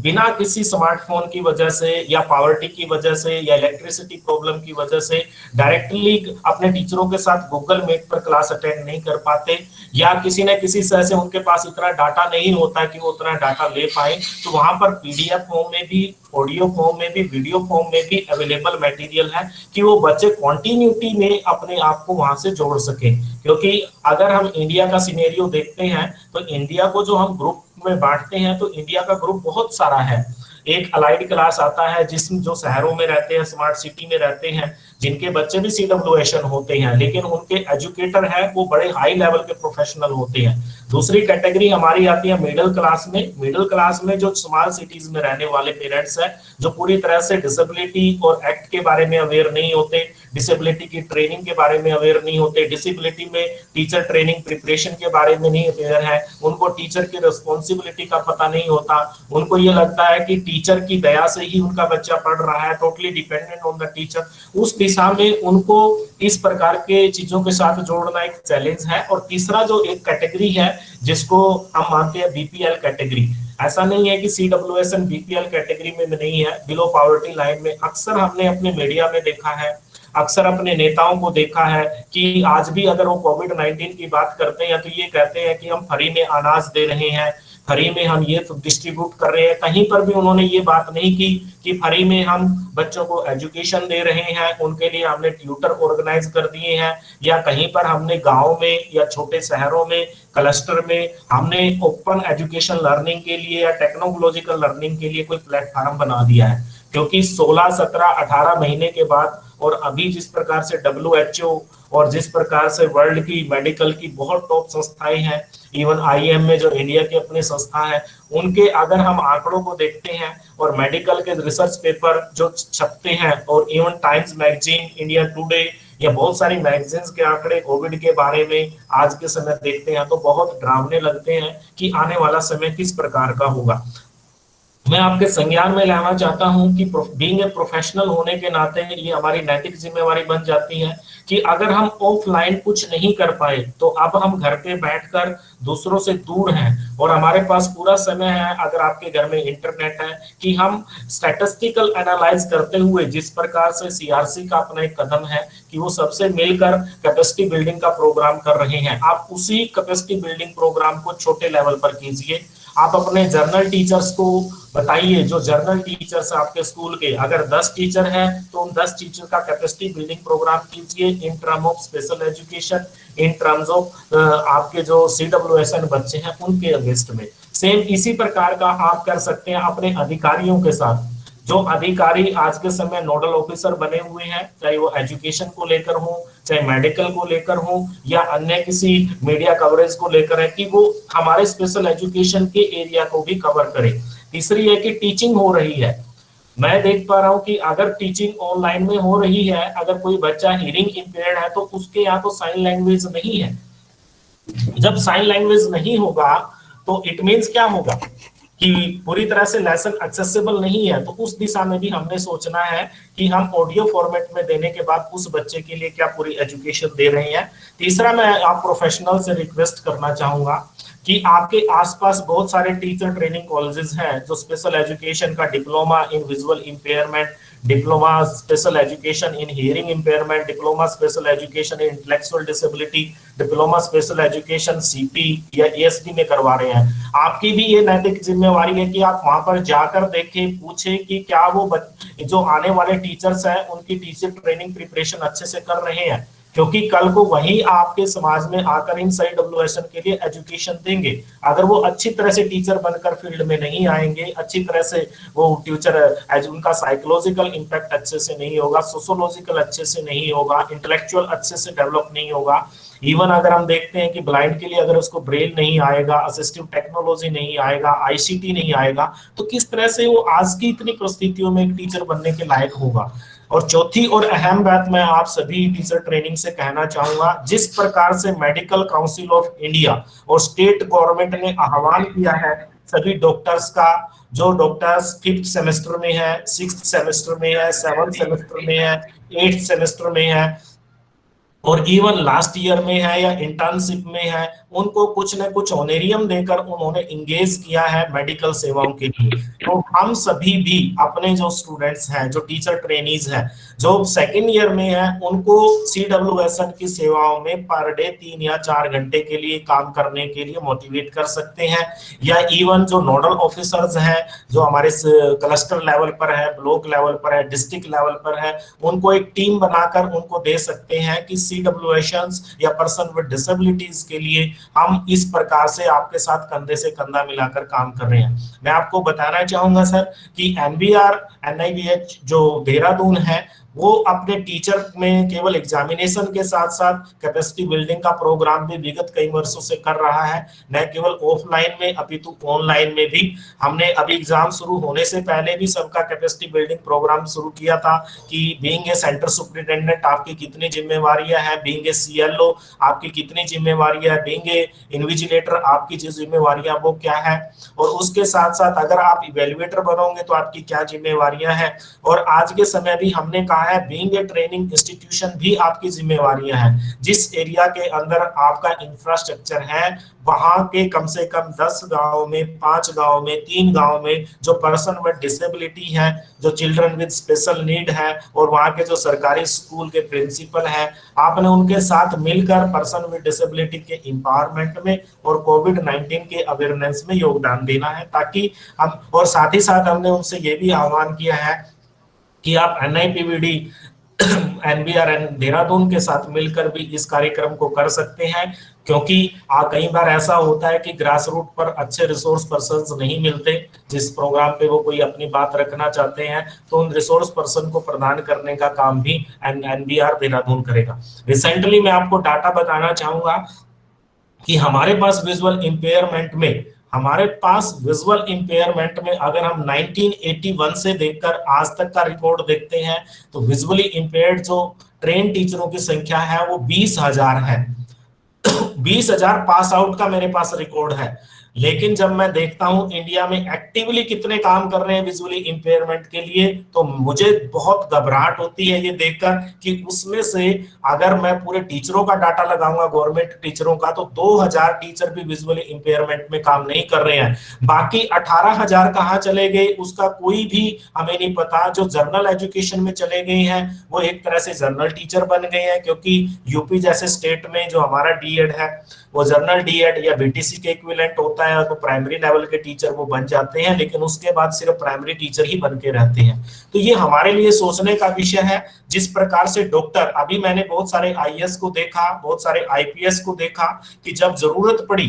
बिना किसी स्मार्टफोन की वजह से या पावर्टी की वजह से या इलेक्ट्रिसिटी प्रॉब्लम की वजह से डायरेक्टली अपने टीचरों के साथ गूगल मीट पर क्लास अटेंड नहीं कर पाते, या किसी न किसी तरह से उनके पास इतना डाटा नहीं होता कि वो उतना डाटा ले पाए, तो वहां पर PDF फॉर्म में भी, ऑडियो फॉर्म में भी, वीडियो फॉर्म में भी अवेलेबल मटेरियल है कि वो बच्चे कंटिन्यूटी में अपने आप को वहां से जोड़ सके। क्योंकि अगर हम इंडिया का सिनेरियो देखते हैं तो इंडिया को जो हम ग्रुप में बांटते हैं तो इंडिया का ग्रुप बहुत सारा है। एक अलाइड क्लास आता है जिसमें जो शहरों में रहते हैं, स्मार्ट सिटी में रहते हैं, जिनके बच्चे भी CWSN होते हैं, लेकिन उनके एजुकेटर है वो बड़े हाई लेवल के प्रोफेशनल होते हैं। दूसरी कैटेगरी हमारी आती है मिडिल क्लास में। मिडिल क्लास में जो स्मॉल सिटीज में रहने वाले पेरेंट्स हैं, जो पूरी तरह से डिसेबिलिटी और एक्ट के बारे में अवेयर नहीं होते, डिसेबिलिटी की ट्रेनिंग के बारे में अवेयर नहीं होते, डिसेबिलिटी में टीचर ट्रेनिंग प्रिपरेशन के बारे में नहीं अवेयर है, उनको टीचर की रिस्पॉन्सिबिलिटी का पता नहीं होता, उनको ये लगता है कि टीचर की दया से ही उनका बच्चा पढ़ रहा है, totally dependent on the teacher. उस दिशा में उनको इस प्रकार के चीजों के साथ जोड़ना एक चैलेंज है। और तीसरा जो एक कैटेगरी है जिसको हम मानते हैं बीपीएल कैटेगरी, ऐसा नहीं है कि सीडब्ल्यूएसएन बीपीएल कैटेगरी में नहीं है, बिलो पॉवर्टी लाइन में। अक्सर हमने अपने मीडिया में देखा है, अक्सर अपने नेताओं को देखा है कि आज भी अगर वो कोविड-19 की बात करते हैं तो ये कहते हैं कि हम फ्री में अनाज दे रहे हैं, फ्री में हम ये डिस्ट्रीब्यूट कर रहे हैं। कहीं पर भी उन्होंने ये बात नहीं की कि फ्री में हम बच्चों को एजुकेशन दे रहे हैं, उनके लिए हमने ट्यूटर ऑर्गेनाइज कर दिए हैं, या कहीं पर हमने गांव में या छोटे शहरों में क्लस्टर में हमने ओपन एजुकेशन लर्निंग के लिए या टेक्नोलॉजिकल लर्निंग के लिए कोई प्लेटफॉर्म बना दिया है। क्योंकि 16, 17, 18 महीने के बाद और अभी जिस प्रकार से WHO और जिस प्रकार से वर्ल्ड की मेडिकल की बहुत टॉप संस्थाएं हैं, इवन IIM में जो इंडिया की अपनी संस्था है, उनके अगर हम आंकड़ों को देखते हैं और मेडिकल के रिसर्च पेपर जो छपते हैं और even times magazine, India today या बहुत सारी मैगजीन्स के आंकड़े कोविड के बारे में आज के समय देखते हैं तो बहुत डरावने लगते हैं कि आने वाला समय किस प्रकार का होगा। मैं आपके संज्ञान में लाना चाहता हूं कि बीइंग ए प्रोफेशनल होने के नाते ये हमारी नैतिक जिम्मेवारी बन जाती है कि अगर हम ऑफलाइन कुछ नहीं कर पाए तो अब हम घर पे बैठकर दूसरों से दूर हैं और हमारे पास पूरा समय है, अगर आपके घर में इंटरनेट है, कि हम स्टैटिस्टिकल एनालाइज करते हुए जिस प्रकार से CRC का अपना एक कदम है कि वो सबसे मिलकर कैपेसिटी बिल्डिंग का प्रोग्राम कर रहे हैं, आप उसी कैपेसिटी बिल्डिंग प्रोग्राम को छोटे लेवल पर कीजिए। आप अपने जर्नल टीचर्स को बताइए, जो जर्नल टीचर्स आपके स्कूल के, अगर 10 टीचर हैं तो उन 10 टीचर का कैपेसिटी बिल्डिंग प्रोग्राम कीजिए in term of special education, in terms of आपके जो CWSN बच्चे हैं उनके अगेंस्ट में। सेम इसी प्रकार का आप कर सकते हैं अपने अधिकारियों के साथ। जो अधिकारी आज के समय नोडल ऑफिसर बने हुए हैं, चाहे वो एजुकेशन को लेकर हो, चाहे मेडिकल को लेकर हो या अन्य किसी मीडिया कवरेज को लेकर है, कि वो हमारे स्पेशल एजुकेशन के एरिया को भी कवर करें। तीसरी है कि टीचिंग हो रही है, मैं देख पा रहा हूँ कि अगर टीचिंग ऑनलाइन में हो रही है, अगर कोई बच्चा हियरिंग इंपेयर्ड है तो उसके यहाँ तो साइन लैंग्वेज नहीं है। जब साइन लैंग्वेज नहीं होगा तो इट मीन्स क्या होगा कि पूरी तरह से लेसन एक्सेसिबल नहीं है। तो उस दिशा में भी हमने सोचना है कि हम ऑडियो फॉर्मेट में देने के बाद उस बच्चे के लिए क्या पूरी एजुकेशन दे रहे हैं। तीसरा, मैं आप प्रोफेशनल से रिक्वेस्ट करना चाहूंगा कि आपके आसपास बहुत सारे टीचर ट्रेनिंग कॉलेजेस हैं जो स्पेशल एजुकेशन का diploma in visual impairment, diploma special education in hearing impairment, diploma special education in intellectual disability, diploma special education CP या ESD में करवा रहे हैं। आपकी भी ये नैतिक जिम्मेवारी है कि आप वहां पर जाकर देखें, पूछें कि क्या वो जो आने वाले टीचर्स हैं उनकी टीचर ट्रेनिंग प्रिपरेशन अच्छे से कर रहे हैं, क्योंकि कल को वही आपके समाज में आकर इन CWSN के लिए एजुकेशन देंगे। अगर वो अच्छी तरह से टीचर बनकर फील्ड में नहीं आएंगे, अच्छी तरह से वो टीचर उनका साइकोलॉजिकल इंपैक्ट अच्छे से नहीं होगा, सोशोलॉजिकल अच्छे से नहीं होगा, इंटेलेक्चुअल अच्छे से डेवलप नहीं होगा। इवन अगर हम देखते हैं कि ब्लाइंड के लिए अगर उसको ब्रेल नहीं आएगा, असिस्टिव टेक्नोलॉजी नहीं आएगा, ICT नहीं आएगा, तो किस तरह से वो आज की इतनी परिस्थितियों में एक टीचर बनने के लायक होगा। और चौथी और अहम बात मैं आप सभी टीचर ट्रेनिंग से कहना चाहूंगा, जिस प्रकार से मेडिकल काउंसिल ऑफ इंडिया और स्टेट गवर्नमेंट ने आह्वान किया है सभी डॉक्टर्स का, जो डॉक्टर्स 5th सेमेस्टर में है, 6th सेमेस्टर में है, 7th सेमेस्टर में है, 8th सेमेस्टर में है और इवन लास्ट ईयर में है या इंटर्नशिप में है, उनको कुछ न कुछ ऑनरेरियम देकर उन्होंने इंगेज किया है मेडिकल सेवाओं के लिए। तो हम सभी भी अपने जो स्टूडेंट्स हैं, जो टीचर ट्रेनीज हैं, जो 2nd ईयर में है, उनको CWSN की सेवाओं में पर डे 3 या 4 घंटे के लिए काम करने के लिए मोटिवेट कर सकते हैं। या इवन जो नोडल ऑफिसर्स हैं, जो हमारे क्लस्टर लेवल पर है, ब्लॉक लेवल पर है, डिस्ट्रिक्ट लेवल पर है, उनको एक टीम बनाकर उनको दे सकते हैं कि CWSN या पर्सन विद डिसेबिलिटीज के लिए हम इस प्रकार से आपके साथ कंधे से कंधा मिलाकर काम कर रहे हैं। मैं आपको बताना चाहूंगा सर कि NBR NIVH जो देहरादून है, वो अपने टीचर में केवल एग्जामिनेशन के साथ साथ कैपेसिटी बिल्डिंग का प्रोग्राम भी विगत कई वर्षों से कर रहा है, न केवल ऑफलाइन में अपितु ऑनलाइन में भी। हमने अभी एग्जाम शुरू होने से पहले भी सबका कैपेसिटी बिल्डिंग प्रोग्राम शुरू किया था कि बीइंग ए सेंटर सुपरिटेंडेंट आपकी कितनी जिम्मेवारियां हैं, बीइंग ए सीएलओ आपकी कितनी जिम्मेवारियां है, बीइंग ए इन्विजिलेटर आपकी जो जिम्मेवारियां वो क्या है, और उसके साथ साथ अगर आप इवेल्युएटर बनोगे तो आपकी क्या जिम्मेवारियां हैं। और आज के समय भी हमने कहा है बीइंग ए ट्रेनिंग इंस्टीट्यूशन भी आपकी जिम्मेवारियां हैं। जिस एरिया के अंदर आपका इंफ्रास्ट्रक्चर है वहां के कम से कम 10 गांव में, 5 गांव में, 3 गांव में जो पर्सन विद डिसेबिलिटी है, जो चिल्ड्रन विद स्पेशल नीड है, और वहां के जो सरकारी स्कूल के प्रिंसिपल हैं, आपने उनके साथ मिलकर पर्सन विद डिसेबिलिटी के एम्पावरमेंट में और कोविड-19 के अवेयरनेस में योगदान देना है, ताकि हम, और साथ ही साथ हमने उनसे ये भी आह्वान किया है कि आप NIPVD NBRN देहरादून के साथ मिलकर भी इस कार्यक्रम को कर सकते हैं, क्योंकि कई बार ऐसा होता है कि ग्रास रूट पर अच्छे रिसोर्स पर्सन्स नहीं मिलते। जिस प्रोग्राम पे वो कोई अपनी बात रखना चाहते हैं तो उन रिसोर्स पर्सन को प्रदान करने का काम भी NBR देहरादून करेगा। रिसेंटली मैं आपको डाटा बताना चाहूंगा कि हमारे पास विजुअल इम्पेयरमेंट में अगर हम 1981 से देखकर आज तक का रिकॉर्ड देखते हैं तो विजुअली इंपेयर्ड जो ट्रेन टीचरों की संख्या है वो 20,000 है। 20,000 पास आउट का मेरे पास रिकॉर्ड है। लेकिन जब मैं देखता हूं इंडिया में एक्टिवली कितने काम कर रहे हैं विजुअली इंपेयरमेंट के लिए, तो मुझे बहुत घबराहट होती है ये देखकर कि उसमें से अगर मैं पूरे टीचरों का डाटा लगाऊंगा, गवर्नमेंट टीचरों का, तो 2,000 टीचर भी विजुअली इंपेयरमेंट में काम नहीं कर रहे हैं। बाकी 18,000 कहाँ चले गए उसका कोई भी हमें नहीं पता। जो जर्नल एजुकेशन में चले गए हैं वो एक तरह से जर्नल टीचर बन गए हैं, क्योंकि यूपी जैसे स्टेट में जो हमारा डीएड है वो जर्नल डीएड या बीटीसी के इक्विवेलेंट होता है, तो प्राइमरी लेवल के टीचर वो बन जाते हैं, लेकिन उसके बाद सिर्फ प्राइमरी टीचर ही बन के रहते हैं। तो ये हमारे लिए सोचने का विषय है। जिस प्रकार से डॉक्टर, अभी मैंने बहुत सारे आईएएस को देखा, बहुत सारे आईपीएस को देखा कि जब जरूरत पड़ी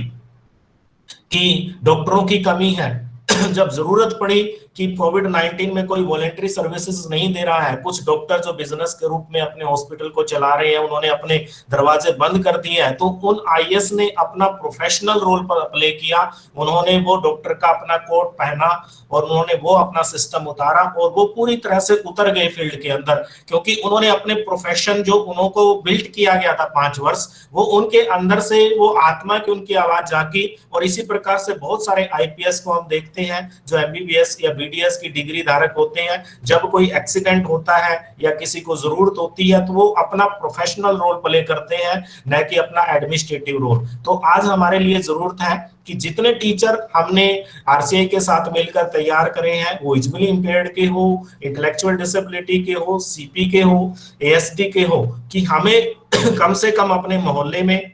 कि डॉक्टरों की कमी है, जब जरूरत पड़ी कि कोविड-19 में कोई वॉलंटरी सर्विसेज नहीं दे रहा है, कुछ डॉक्टर जो बिजनेस के रूप में अपने हॉस्पिटल को चला रहे हैं उन्होंने अपने दरवाजे बंद कर दिए हैं, तो उन आईएएस ने अपना प्रोफेशनल रोल पर प्ले किया। उन्होंने वो डॉक्टर का अपना कोट पहना और उन्होंने वो अपना सिस्टम उतारा और वो पूरी तरह से उतर गए फील्ड के अंदर, क्योंकि उन्होंने अपने प्रोफेशन जो उनको बिल्ड किया गया था 5 वर्ष, वो उनके अंदर से वो आत्मा की उनकी आवाज जागी। और इसी प्रकार से बहुत सारे आईपीएस को हम देखते हैं जो एमबीबीएस या बीडीएस की डिग्री धारक होते हैं, जब कोई एक्सीडेंट होता है या किसी को जरूरत होती है तो वो अपना प्रोफेशनल रोल प्ले करते हैं, न कि अपना एडमिनिस्ट्रेटिव रोल। तो आज हमारे लिए जरूरत है कि जितने टीचर हमने आरसीआई के साथ मिलकर तैयार करे हैं, वो विजुअली इंपेयर्ड के हो, इंटेलेक्चुअल डिसेबिलिटी के हो, सीपी के हो, एएसडी के हो, कि हमें कम से कम अपने मोहल्ले में,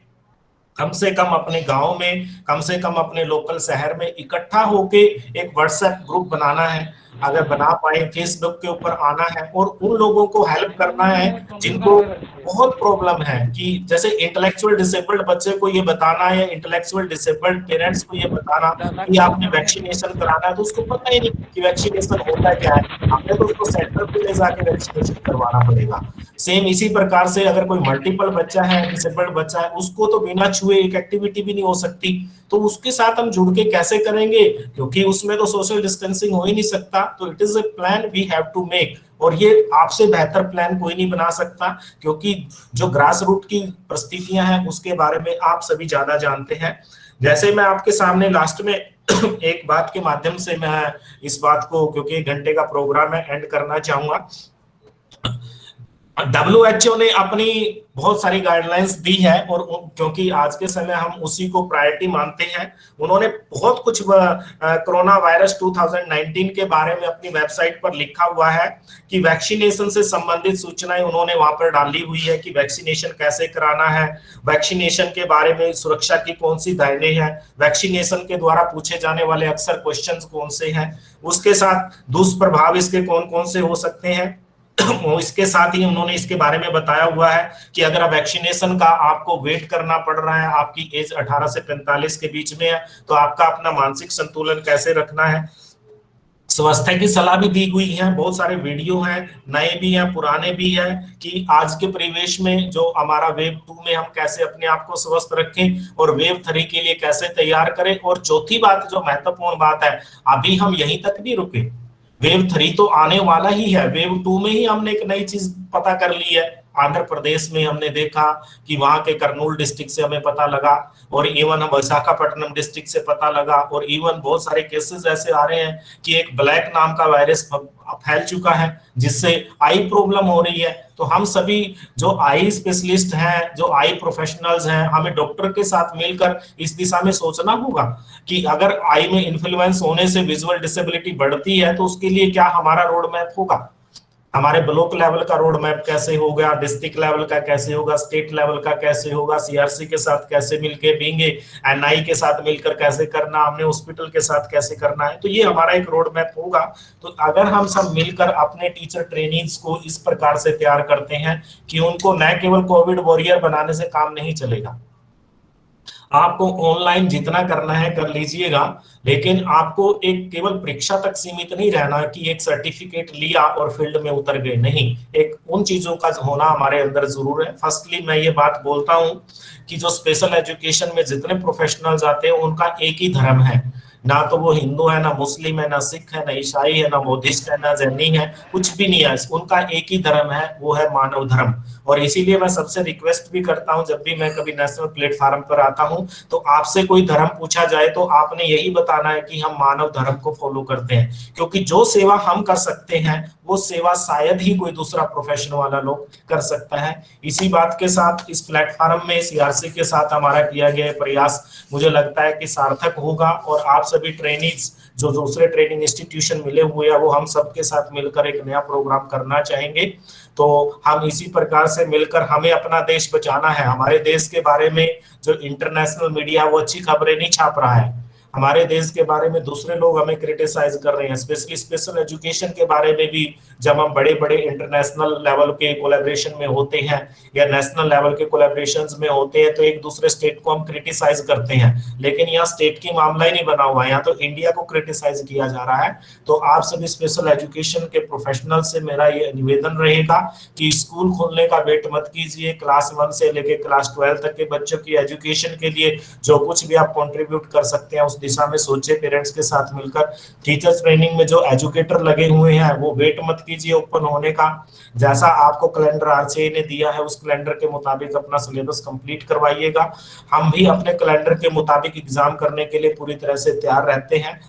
कम से कम अपने गांव में, कम से कम अपने लोकल शहर में इकट्ठा होके एक व्हाट्सएप ग्रुप बनाना है। अगर बना पाए फेसबुक के ऊपर आना है और उन लोगों को हेल्प करना है जिनको बहुत प्रॉब्लम है, कि जैसे इंटेलेक्चुअल डिसेबल्ड बच्चे को ये बताना है, इंटेलेक्चुअल डिसेबल्ड पेरेंट्स को ये बताना कि आपने वैक्सीनेशन कराना है, तो उसको पता ही नहीं कि वैक्सीनेशन होता क्या है। हमने तो उसको सेंटर पे ले जाके वैक्सीनेशन करवाना पड़ेगा। सेम इसी प्रकार से अगर कोई मल्टीपल बच्चा है, डिसेबल्ड बच्चा है, उसको तो बिना छुए एक एक्टिविटी भी नहीं हो सकती, तो उसके साथ हम जुड़ के कैसे करेंगे, क्योंकि उसमें तो सोशल डिस्टेंसिंग हो ही नहीं सकता। तो it is a plan we have to make, और ये आपसे बेहतर प्लान कोई नहीं बना सकता, क्योंकि जो ग्रास रूट की परिस्थितियां हैं उसके बारे में आप सभी ज्यादा जानते हैं। जैसे मैं आपके सामने लास्ट में एक बात के माध्यम से मैं इस बात को, क्योंकि 1 घंटे का प्रोग्राम है, एंड करना चाहूंगा। WHO ने अपनी बहुत सारी गाइडलाइंस दी है और क्योंकि आज के समय हम उसी को प्रायोरिटी मानते हैं, उन्होंने बहुत कुछ कोरोना वायरस 2019 के बारे में अपनी वेबसाइट पर लिखा हुआ है कि वैक्सीनेशन से संबंधित सूचनाएं उन्होंने वहां पर डाली हुई है कि वैक्सीनेशन कैसे कराना है, वैक्सीनेशन के बारे में सुरक्षा की कौन सी दायरे हैं, वैक्सीनेशन के द्वारा पूछे जाने वाले अक्सर क्वेश्चंस कौन से हैं, उसके साथ दुष्प्रभाव इसके कौन कौन से हो सकते हैं। इसके साथ ही उन्होंने इसके बारे में बताया हुआ है कि अगर आप वैक्सीनेशन का आपको वेट करना पड़ रहा है, आपकी एज 18 से 45 के बीच में है, तो आपका अपना मानसिक संतुलन कैसे रखना है। स्वास्थ्य की सलाह भी दी हुई है, बहुत सारे वीडियो हैं, नए भी हैं पुराने भी हैं, कि आज के परिवेश में जो हमारा वेव 2 में हम कैसे अपने आप को स्वस्थ रखें और वेव 3 के लिए कैसे तैयार करें। और चौथी बात जो महत्वपूर्ण बात है, अभी हम यहीं तक नहीं रुके, वेव 3 तो आने वाला ही है। वेव 2 में ही हमने एक नई चीज पता कर ली है। आंध्र प्रदेश में हमने देखा कि वहां के कर्नूल डिस्ट्रिक्ट से हमें पता लगा, और इवन हम विशाखापट्टनम डिस्ट्रिक्ट से पता लगा, और इवन बहुत सारे केसेस ऐसे आ रहे हैं कि एक ब्लैक नाम का वायरस फैल चुका है जिससे आई प्रॉब्लम हो रही है। तो हम सभी जो आई स्पेशलिस्ट हैं, जो आई प्रोफेशनल्स हैं, हमें डॉक्टर के साथ मिलकर इस दिशा में सोचना होगा कि अगर आई में इन्फ्लुएंस होने से विजुअल डिसेबिलिटी बढ़ती है तो उसके लिए क्या हमारा रोड मैप होगा, हमारे ब्लॉक लेवल का रोड मैप कैसे होगा, डिस्ट्रिक्ट लेवल का कैसे होगा, स्टेट लेवल का कैसे होगा, सीआरसी के साथ कैसे मिलके देंगे, एनआई के साथ मिलकर कैसे करना, हमने हॉस्पिटल के साथ कैसे करना है। तो ये हमारा एक रोड मैप होगा। तो अगर हम सब मिलकर अपने टीचर ट्रेनिंग्स को इस प्रकार से तैयार करते हैं कि उनको न केवल कोविड वॉरियर बनाने से काम नहीं चलेगा, आपको ऑनलाइन जितना करना है कर लीजिएगा, लेकिन आपको एक केवल परीक्षा तक सीमित नहीं रहना कि एक सर्टिफिकेट लिया और फील्ड में उतर गए, नहीं, एक उन चीजों का होना हमारे अंदर जरूर है। फर्स्टली मैं ये बात बोलता हूं कि जो स्पेशल एजुकेशन में जितने प्रोफेशनल्स आते हैं उनका एक ही धर्म है, ना तो वो हिंदू है, ना मुस्लिम है, ना सिख है, ना ईसाई है, ना बौद्धिस्ट है, ना जैनी है, कुछ भी नहीं है, उनका एक ही धर्म है, वो है मानव धर्म। और इसीलिए मैं सबसे रिक्वेस्ट भी करता हूं, जब भी मैं कभी नेशनल प्लेटफॉर्म पर आता हूं तो आपसे कोई धर्म पूछा जाए तो आपने यही बताना है कि हम मानव धर्म को फॉलो करते हैं, क्योंकि जो सेवा हम कर सकते हैं वो सेवा शायद ही कोई दूसरा प्रोफेशन वाला लोग कर सकता है। इसी बात के साथ इस प्लेटफॉर्म में सीआरसी के साथ हमारा किया गया प्रयास मुझे लगता है कि सार्थक होगा, और आप सभी ट्रेनिंग्स जो दूसरे ट्रेनिंग इंस्टीट्यूशन मिले हुए हैं वो हम सबके साथ मिलकर एक नया प्रोग्राम करना चाहेंगे। तो हम इसी प्रकार से मिलकर, हमें अपना देश बचाना है। हमारे देश के बारे में जो इंटरनेशनल मीडिया वो अच्छी खबरें नहीं छाप रहा है, हमारे देश के बारे में दूसरे लोग हमें क्रिटिसाइज कर रहे हैं, स्पेशली स्पेशल एजुकेशन के बारे में भी। जब हम बड़े बड़े इंटरनेशनल लेवल के कोलैबोरेशन में होते हैं या नेशनल लेवल के कोलैबोरेशंस में होते हैं तो एक दूसरे स्टेट को हम क्रिटिसाइज करते हैं, लेकिन यहाँ स्टेट की मामला ही नहीं बना हुआ है, यहाँ तो इंडिया को क्रिटिसाइज किया जा रहा है। तो आप सभी स्पेशल एजुकेशन के प्रोफेशनल से मेरा ये निवेदन रहेगा कि स्कूल खोलने का वेट मत कीजिए, क्लास 1 से लेकर क्लास 12 तक के बच्चों की एजुकेशन के लिए जो कुछ भी आप कंट्रीब्यूट कर सकते हैं उस दिशा में सोचे, पेरेंट्स के साथ मिलकर। टीचर्स ट्रेनिंग में जो एजुकेटर लगे हुए हैं वो वेट मत कीजिए ओपन होने का, जैसा आपको कैलेंडर आरसीआई ने दिया है उस कैलेंडर के मुताबिक अपना सिलेबस कंप्लीट करवाइएगा। हम भी अपने कैलेंडर के मुताबिक एग्जाम करने के लिए पूरी तरह से तैयार रहते हैं।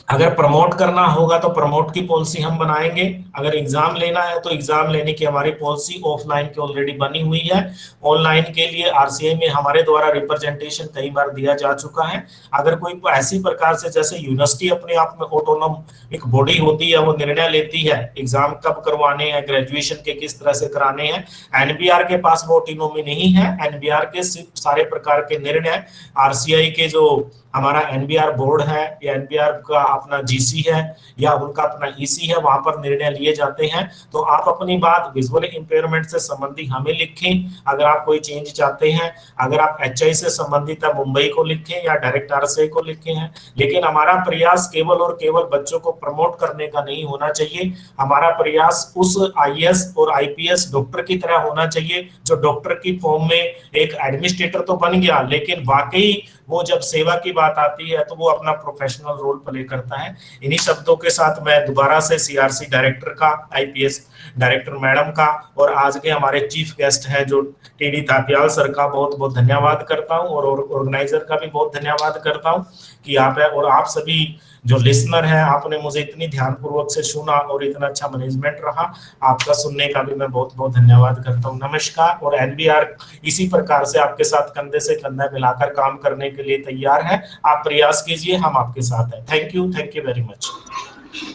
अगर प्रमोट करना होगा तो प्रमोट की पॉलिसी हम बनाएंगे, अगर एग्जाम लेना है तो एग्जाम लेने की हमारी पॉलिसी ऑफलाइन की ऑलरेडी बनी हुई है। ऑनलाइन के लिए आरसीआई में हमारे द्वारा रिप्रेजेंटेशन कई बार दिया जा चुका है। अगर कोई ऐसी प्रकार से, जैसे यूनिवर्सिटी अपने आप में ऑटोनोम एक बॉडी होती है, वो निर्णय लेती है एग्जाम कब करवाने हैं, ग्रेजुएशन के किस तरह से कराने हैं, एनबीआर के पास वो ऑटोनोमी नहीं है। एनबीआर के सारे प्रकार के निर्णय आरसीआई के जो हमारा एनबीआर बोर्ड है या एनबीआर का अपना जीसी है या उनका अपना ईसी है, वहां पर निर्णय लिए जाते हैं। तो आप अपनी बात विजुअल इंपेयरमेंट से संबंधित हमें लिखें अगर आप कोई चेंज चाहते हैं। अगर आप एचआई से संबंधित है मुंबई को लिखें या डायरेक्ट आरसीआई को लिखे हैं। लेकिन हमारा प्रयास केवल और केवल बच्चों को प्रमोट करने का नहीं होना चाहिए, हमारा प्रयास उस आईएएस और आईपीएस डॉक्टर की तरह होना चाहिए जो डॉक्टर की फॉर्म में एक एडमिनिस्ट्रेटर तो बन गया, लेकिन वाकई वो जब सेवा की बात आती है तो वो अपना प्रोफेशनल रोल प्ले करता है। इन्हीं शब्दों के साथ मैं दोबारा से सीआरसी डायरेक्टर का, आईपीएस डायरेक्टर मैडम का और आज के हमारे चीफ गेस्ट हैं जो टीडी थापियाल सर का बहुत बहुत धन्यवाद करता हूं, और ऑर्गेनाइजर का भी बहुत धन्यवाद करता हूं कि आप है, और आप सभी जो लिसनर हैं, आपने मुझे इतनी ध्यानपूर्वक से सुना और इतना अच्छा मैनेजमेंट रहा, आपका सुनने का भी मैं बहुत बहुत धन्यवाद करता हूं। नमस्कार। और एनबीआर इसी प्रकार से आपके साथ कंधे से कंधा मिलाकर काम करने के लिए तैयार है। आप प्रयास कीजिए, हम आपके साथ हैं। Thank you very much.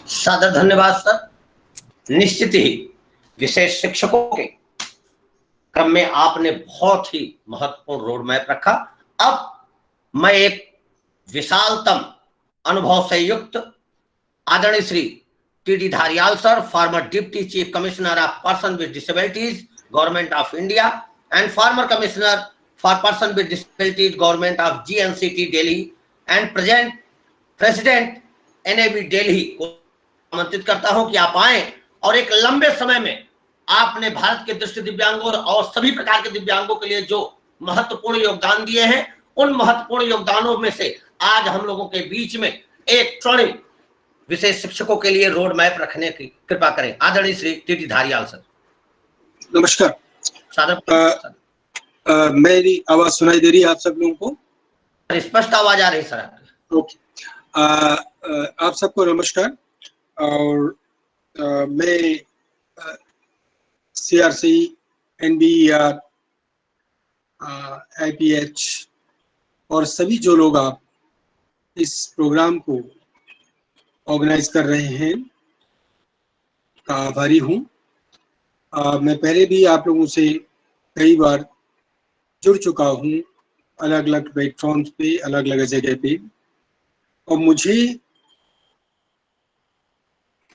सादर धन्यवाद सर। निश्चित ही विशेष शिक्षकों के क्रम में आपने बहुत ही महत्वपूर्ण रोड मैप रखा। अब मैं एक विशालतम अनुभव से युक्त आदरणीय Shri TD Dhariyal sir, former deputy chief commissioner of person with disabilities government of India and former commissioner for person with disabilities government of GNCT Delhi and present president NAB Delhi को आमंत्रित करता हूं कि आप आए और एक लंबे समय में आपने भारत के दृष्टि दिव्यांगों और सभी प्रकार के दिव्यांगों के लिए जो महत्वपूर्ण योगदान दिए हैं, उन महत्वपूर्ण योगदानों में से आज हम लोगों के बीच में एक स्वर्णिम विशेष शिक्षकों के लिए रोड मैप रखने की कृपा करें। आदरणीय श्री टीटी धारियाल सर। नमस्कार। मेरी आवाज सुनाई दे रही है आप सब लोगों को? स्पष्ट आवाज आ रही सर आपकी। ओके। आप सबको नमस्कार। और मैं CRC, NBER, IPH और सभी जो लोग आप इस प्रोग्राम को ऑर्गेनाइज कर रहे हैं का आभारी हूँ। मैं पहले भी आप लोगों से कई बार जुड़ चुका हूँ, अलग अलग प्लेटफॉर्म्स पे, अलग अलग जगह पे, और मुझे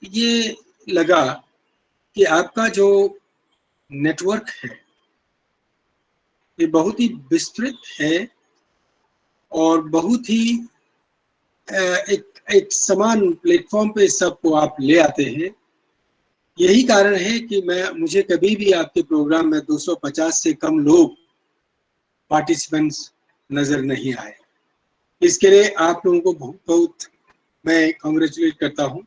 ये लगा कि आपका जो नेटवर्क है ये बहुत ही विस्तृत है और बहुत ही एक समान प्लेटफॉर्म पे सबको आप ले आते हैं। यही कारण है कि मुझे कभी भी आपके प्रोग्राम में 250 से कम लोग पार्टिसिपेंट्स नजर नहीं आए। इसके लिए आप लोगों को बहुत बहुत मैं कांग्रेचुलेट करता हूँ।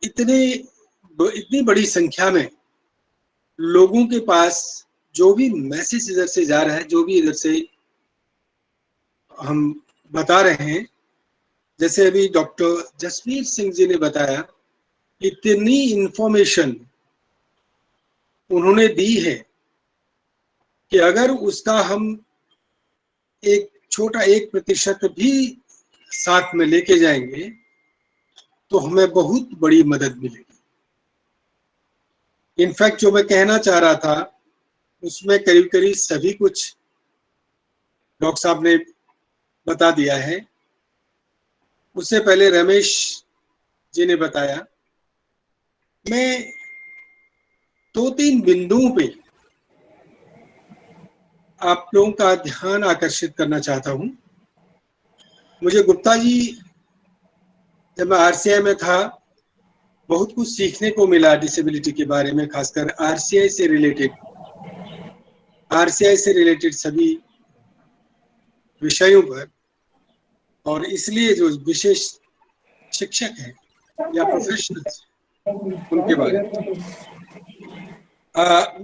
इतनी बड़ी संख्या में लोगों के पास जो भी मैसेज इधर से जा रहा है, जो भी इधर से हम बता रहे हैं, जैसे अभी डॉक्टर जसवीर सिंह जी ने बताया, इतनी इंफॉर्मेशन उन्होंने दी है कि अगर उसका हम एक छोटा 1% भी साथ में लेके जाएंगे तो हमें बहुत बड़ी मदद मिलेगी। इनफैक्ट जो मैं कहना चाह रहा था उसमें करीब करीब सभी कुछ डॉक्टर साहब ने बता दिया है। उससे पहले रमेश जी ने बताया। मैं 2-3 बिंदुओं पे आप लोगों का ध्यान आकर्षित करना चाहता हूं। मुझे गुप्ता जी, जब मैं RCI में था, बहुत कुछ सीखने को मिला डिसेबिलिटी के बारे में, खासकर RCI से रिलेटेड सभी विषयों पर। और इसलिए जो विशेष शिक्षक हैं या प्रोफेशनल्स उनके बारे में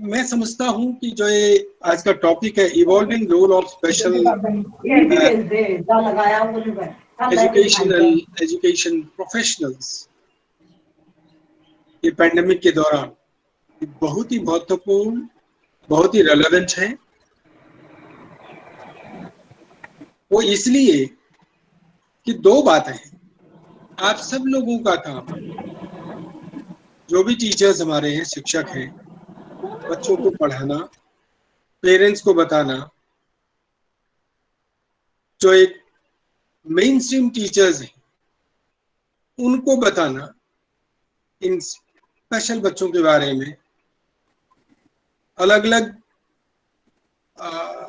मैं समझता हूं कि जो ये आज का टॉपिक है, evolving role of special education professionals, ये पैंडेमिक के दौरान बहुत ही महत्वपूर्ण, बहुत ही रेलेवेंट है। वो इसलिए कि 2 बातें हैं। आप सब लोगों का काम, जो भी टीचर्स हमारे हैं, शिक्षक हैं, बच्चों को पढ़ाना, पेरेंट्स को बताना, जो एक मेन स्ट्रीम टीचर्स हैं उनको बताना इन स्पेशल बच्चों के बारे में, अलग अलग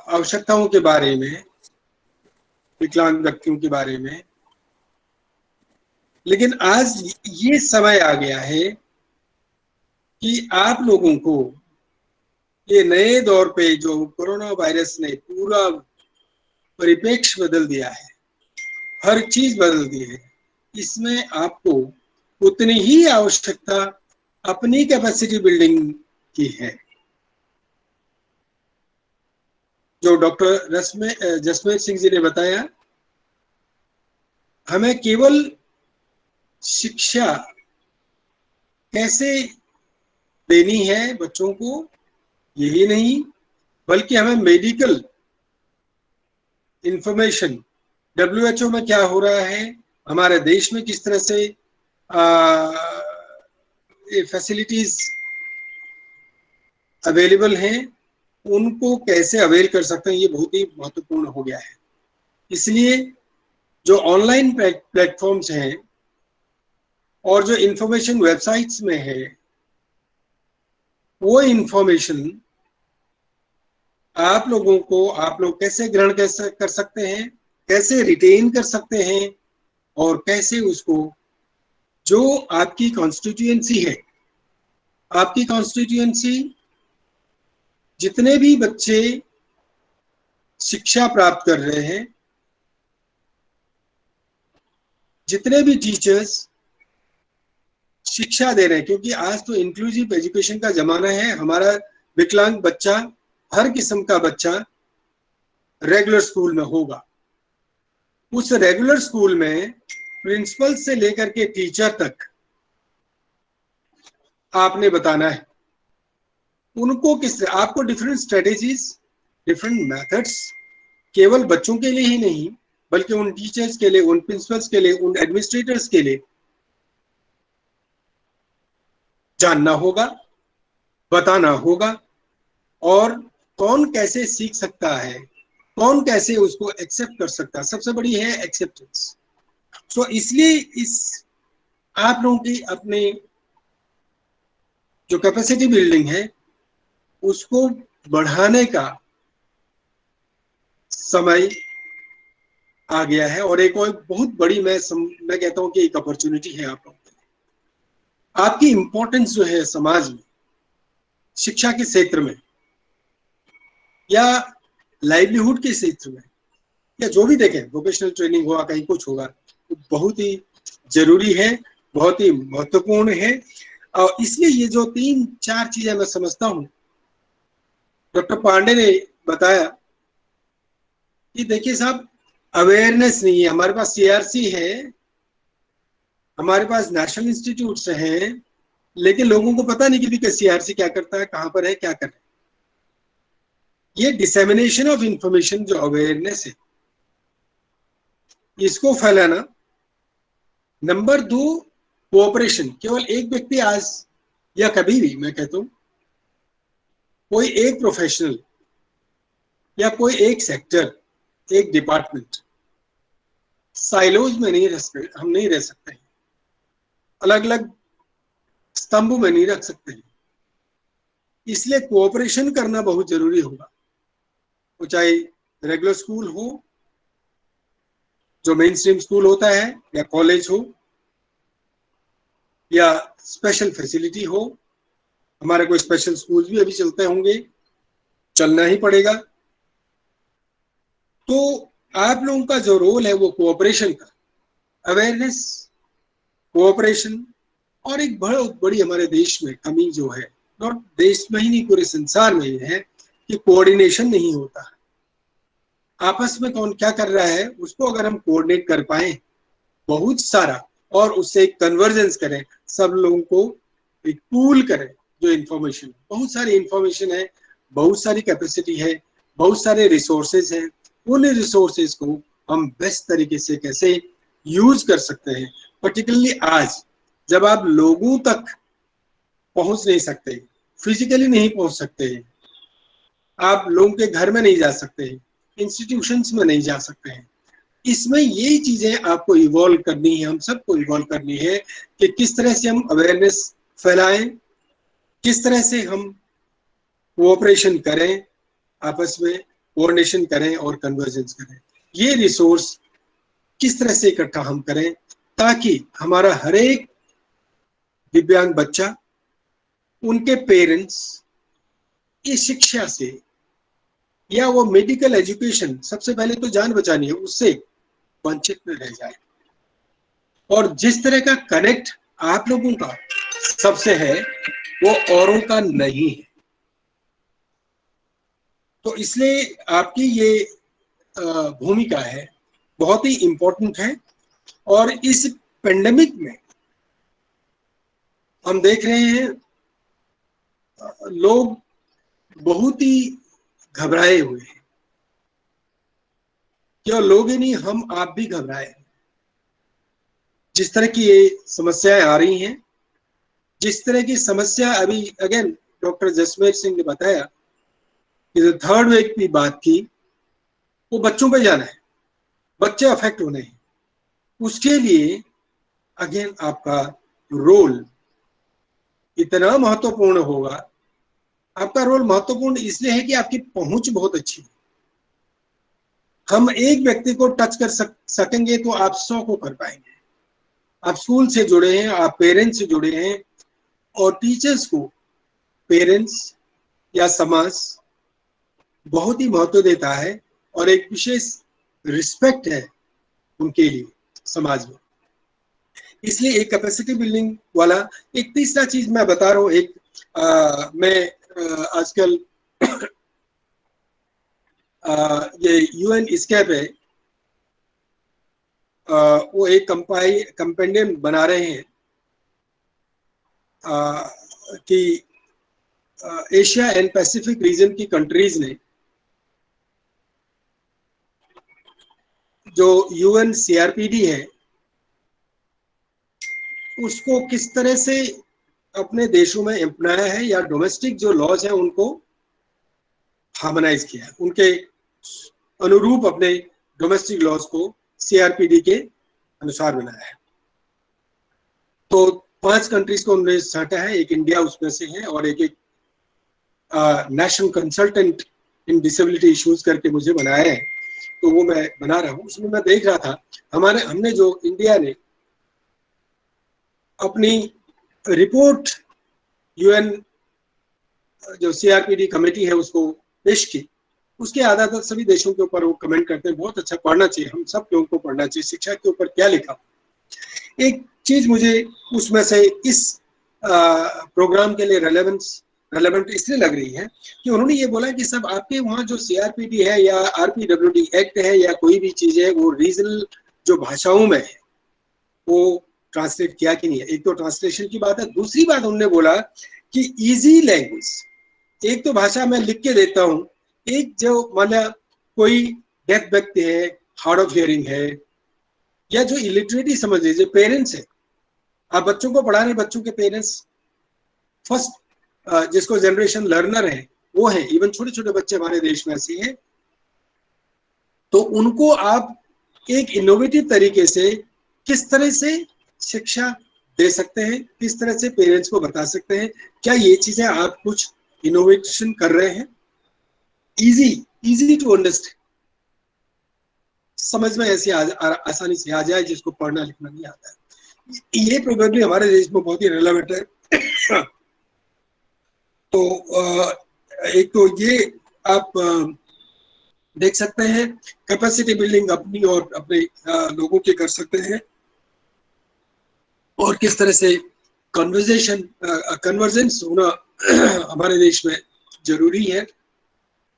आवश्यकताओं के बारे में, विकलांग व्यक्तियों के बारे में। लेकिन आज ये समय आ गया है कि आप लोगों को ये नए दौर पे जो कोरोना वायरस ने पूरा परिप्रेक्ष्य बदल दिया है, हर चीज बदल दी है, इसमें आपको उतनी ही आवश्यकता अपनी कैपेसिटी बिल्डिंग की है। जो डॉक्टर जसमेर सिंह जी ने बताया, हमें केवल शिक्षा कैसे देनी है बच्चों को यही नहीं, बल्कि हमें मेडिकल इंफॉर्मेशन, WHO में क्या हो रहा है, हमारे देश में किस तरह से फैसिलिटीज अवेलेबल हैं, उनको कैसे अवेल कर सकते हैं, ये बहुत ही महत्वपूर्ण हो गया है। इसलिए जो ऑनलाइन प्लेटफॉर्म्स हैं और जो इंफॉर्मेशन वेबसाइट्स में है, वो इंफॉर्मेशन आप लोग कैसे ग्रहण कर सकते हैं, कैसे रिटेन कर सकते हैं, और कैसे उसको, जो आपकी कॉन्स्टिट्यूएंसी है, आपकी कॉन्स्टिट्यूएंसी जितने भी बच्चे शिक्षा प्राप्त कर रहे हैं, जितने भी टीचर्स शिक्षा दे रहे हैं, क्योंकि आज तो इंक्लूसिव एजुकेशन का जमाना है। हमारा विकलांग बच्चा, हर किस्म का बच्चा रेगुलर स्कूल में होगा। उस रेगुलर स्कूल में प्रिंसिपल से लेकर के टीचर तक आपने बताना है उनको किस, आपको डिफरेंट स्ट्रेटेजीज, डिफरेंट मेथड्स केवल बच्चों के लिए ही नहीं बल्कि उन टीचर्स के लिए, उन प्रिंसिपल्स के लिए, उन एडमिनिस्ट्रेटर्स के लिए जानना होगा, बताना होगा। और कौन कैसे सीख सकता है, कौन कैसे उसको एक्सेप्ट कर सकता है, सबसे बड़ी है एक्सेप्टेंस। सो इसलिए इस आप लोगों की अपने जो कैपेसिटी बिल्डिंग है उसको बढ़ाने का समय आ गया है। और एक और बहुत बड़ी मैं कहता हूं कि एक अपॉर्चुनिटी है आप लोगों के लिए। आपकी इंपॉर्टेंस जो है समाज में, शिक्षा के क्षेत्र में या लाइवलीहुड के क्षेत्र में, या जो भी देखें, वोकेशनल ट्रेनिंग होगा, कहीं कुछ होगा, तो बहुत ही जरूरी है, बहुत ही महत्वपूर्ण है। और इसलिए ये जो 3-4 चीजें मैं समझता हूं, डॉक्टर पांडे ने बताया कि देखिए साहब, अवेयरनेस नहीं है। हमारे पास सीआरसी है, हमारे पास नेशनल इंस्टीट्यूट्स हैं, लेकिन लोगों को पता नहीं कि सीआरसी क्या करता है, कहां पर है, क्या कर रहा है। ये डिसेमिनेशन ऑफ इंफॉर्मेशन, जो अवेयरनेस है, इसको फैलाना। Number 2, cooperation. केवल एक व्यक्ति आज या कभी भी, मैं कहता हूं, कोई एक प्रोफेशनल या कोई एक सेक्टर, एक डिपार्टमेंट साइलोज में हम नहीं रह सकते, अलग अलग स्तंभ में नहीं रख सकते। इसलिए कोऑपरेशन करना बहुत जरूरी होगा। वो चाहे रेगुलर स्कूल हो, जो मेन स्ट्रीम स्कूल होता है, या कॉलेज हो, या स्पेशल फैसिलिटी हो। हमारे कोई स्पेशल स्कूल भी अभी चलते होंगे, चलना ही पड़ेगा। तो आप लोगों का जो रोल है वो कोऑपरेशन का, अवेयरनेस, कोऑपरेशन। और एक बहुत बड़ी हमारे देश में कमी जो है, नॉट देश में ही नहीं, पूरे संसार में ही है, कि कोऑर्डिनेशन नहीं होता। आपस में कौन क्या कर रहा है उसको अगर हम कोऑर्डिनेट कर पाए बहुत सारा, और उससे एक कन्वर्जेंस करें, सब लोगों को एक पूल करें, जो इंफॉर्मेशन, बहुत सारी इंफॉर्मेशन है, बहुत सारी कैपेसिटी है, बहुत सारे रिसोर्सेज हैं, उन रिसोर्सेज को हम बेस्ट तरीके से कैसे यूज कर सकते हैं। पर्टिकुलरली आज जब आप लोगों तक पहुंच नहीं सकते, फिजिकली नहीं पहुंच सकते, आप लोगों के घर में नहीं जा सकते, इंस्टीट्यूशंस में नहीं जा सकते हैं, इसमें यही चीजें आपको इवॉल्व करनी है, हम सबको इवॉल्व करनी है कि किस तरह से हम अवेयरनेस फैलाएं, किस तरह से हम कोऑपरेशन करें, आपस में कोऑर्डिनेशन करें और कन्वर्जेंस करें। ये रिसोर्स किस तरह से इकट्ठा हम करें ताकि हमारा हर एक दिव्यांग बच्चा, उनके पेरेंट्स इस शिक्षा से, या वो मेडिकल एजुकेशन, सबसे पहले तो जान बचानी है, उससे वंचित न रह जाए। और जिस तरह का कनेक्ट आप लोगों का सबसे है वो औरों का नहीं है। तो इसलिए आपकी ये भूमिका है, बहुत ही इंपॉर्टेंट है। और इस पेंडेमिक में हम देख रहे हैं लोग बहुत ही घबराए हुए हैं। क्या लोग ही नहीं, हम आप भी घबराए हैं। जिस तरह की ये समस्याएं आ रही हैं, जिस तरह की समस्या अभी अगेन डॉक्टर जसमेर सिंह ने बताया कि जो थर्ड वेव की बात की, वो बच्चों पे जाना है, बच्चे अफेक्ट होने हैं। उसके लिए अगेन आपका रोल इतना महत्वपूर्ण होगा। आपका रोल महत्वपूर्ण इसलिए है कि आपकी पहुंच बहुत अच्छी है। हम एक व्यक्ति को टच कर सकेंगे तो आप 100 को कर पाएंगे। आप स्कूल से जुड़े हैं, आप पेरेंट्स से जुड़े हैं, और टीचर्स को पेरेंट्स या समाज बहुत ही महत्व देता है और एक विशेष रिस्पेक्ट है उनके लिए समाज में। इसलिए एक कैपेसिटी बिल्डिंग वाला एक तीसरा चीज मैं बता रहा हूँ। एक मैं आजकल ये UN स्केप है, वो एक कंपेंडियम बना रहे हैं कि एशिया एंड पैसिफिक रीजन की कंट्रीज ने जो UN CRPD है उसको किस तरह से अपने देशों में अपनाया है, या डोमेस्टिक जो लॉज है उनको हार्मोनाइज किया है, उनके अनुरूप अपने डोमेस्टिक लॉज को CRPD के अनुसार बनाया है। तो 5 कंट्रीज को उन्होंने छांटा है, एक इंडिया उसमें से है, और एक नेशनल कंसल्टेंट इन डिसेबिलिटी इश्यूज करके मुझे बनाया है, तो वो मैं बना रहा हूँ। उसमें मैं देख रहा था हमने जो इंडिया ने अपनी रिपोर्ट UN जो CRPD कमेटी है उसको पेश की, उसके आधार पर सभी देशों के ऊपर वो कमेंट करते हैं, बहुत अच्छा, पढ़ना चाहिए, हम सब लोगों को पढ़ना चाहिए शिक्षा के ऊपर क्या लिखा। एक चीज मुझे उसमें से इस प्रोग्राम के लिए रेलेवेंट इसलिए लग रही है कि उन्होंने ये बोला कि सब आपके वहाँ जो CRPD है या RPWD एक्ट है या कोई भी चीज है वो रीजनल जो भाषाओं में है वो ट्रांसलेट किया कि नहीं है। एक तो ट्रांसलेशन की बात है, दूसरी बात उन्होंने बोला कि इजी लैंग्वेज, एक तो भाषा मैं लिख के देता हूँ, एक जो मतलब कोई डेफ व्यक्ति है, हार्ड ऑफ हियरिंग है, या जो इलिटरेटी समझ लीजिए पेरेंट्स है, आप बच्चों को पढ़ा रहे, बच्चों के पेरेंट्स फर्स्ट जिसको जनरेशन लर्नर है वो है, इवन छोटे छोटे बच्चे हमारे देश में ऐसे हैं, तो उनको आप एक इनोवेटिव तरीके से किस तरह से शिक्षा दे सकते हैं, किस तरह से पेरेंट्स को बता सकते हैं, क्या ये चीजें आप कुछ इनोवेशन कर रहे हैं, इजी टू अंडरस्टैंड, समझ में ऐसे आसानी से आ जाए जिसको पढ़ना लिखना नहीं आता है। ये प्रोबेबली हमारे देश में बहुत ही रेलेवेंट है। तो एक तो ये आप देख सकते हैं, कैपेसिटी बिल्डिंग अपनी और अपने लोगों के कर सकते हैं, और किस तरह से कन्वर्जेंस होना हमारे देश में जरूरी है,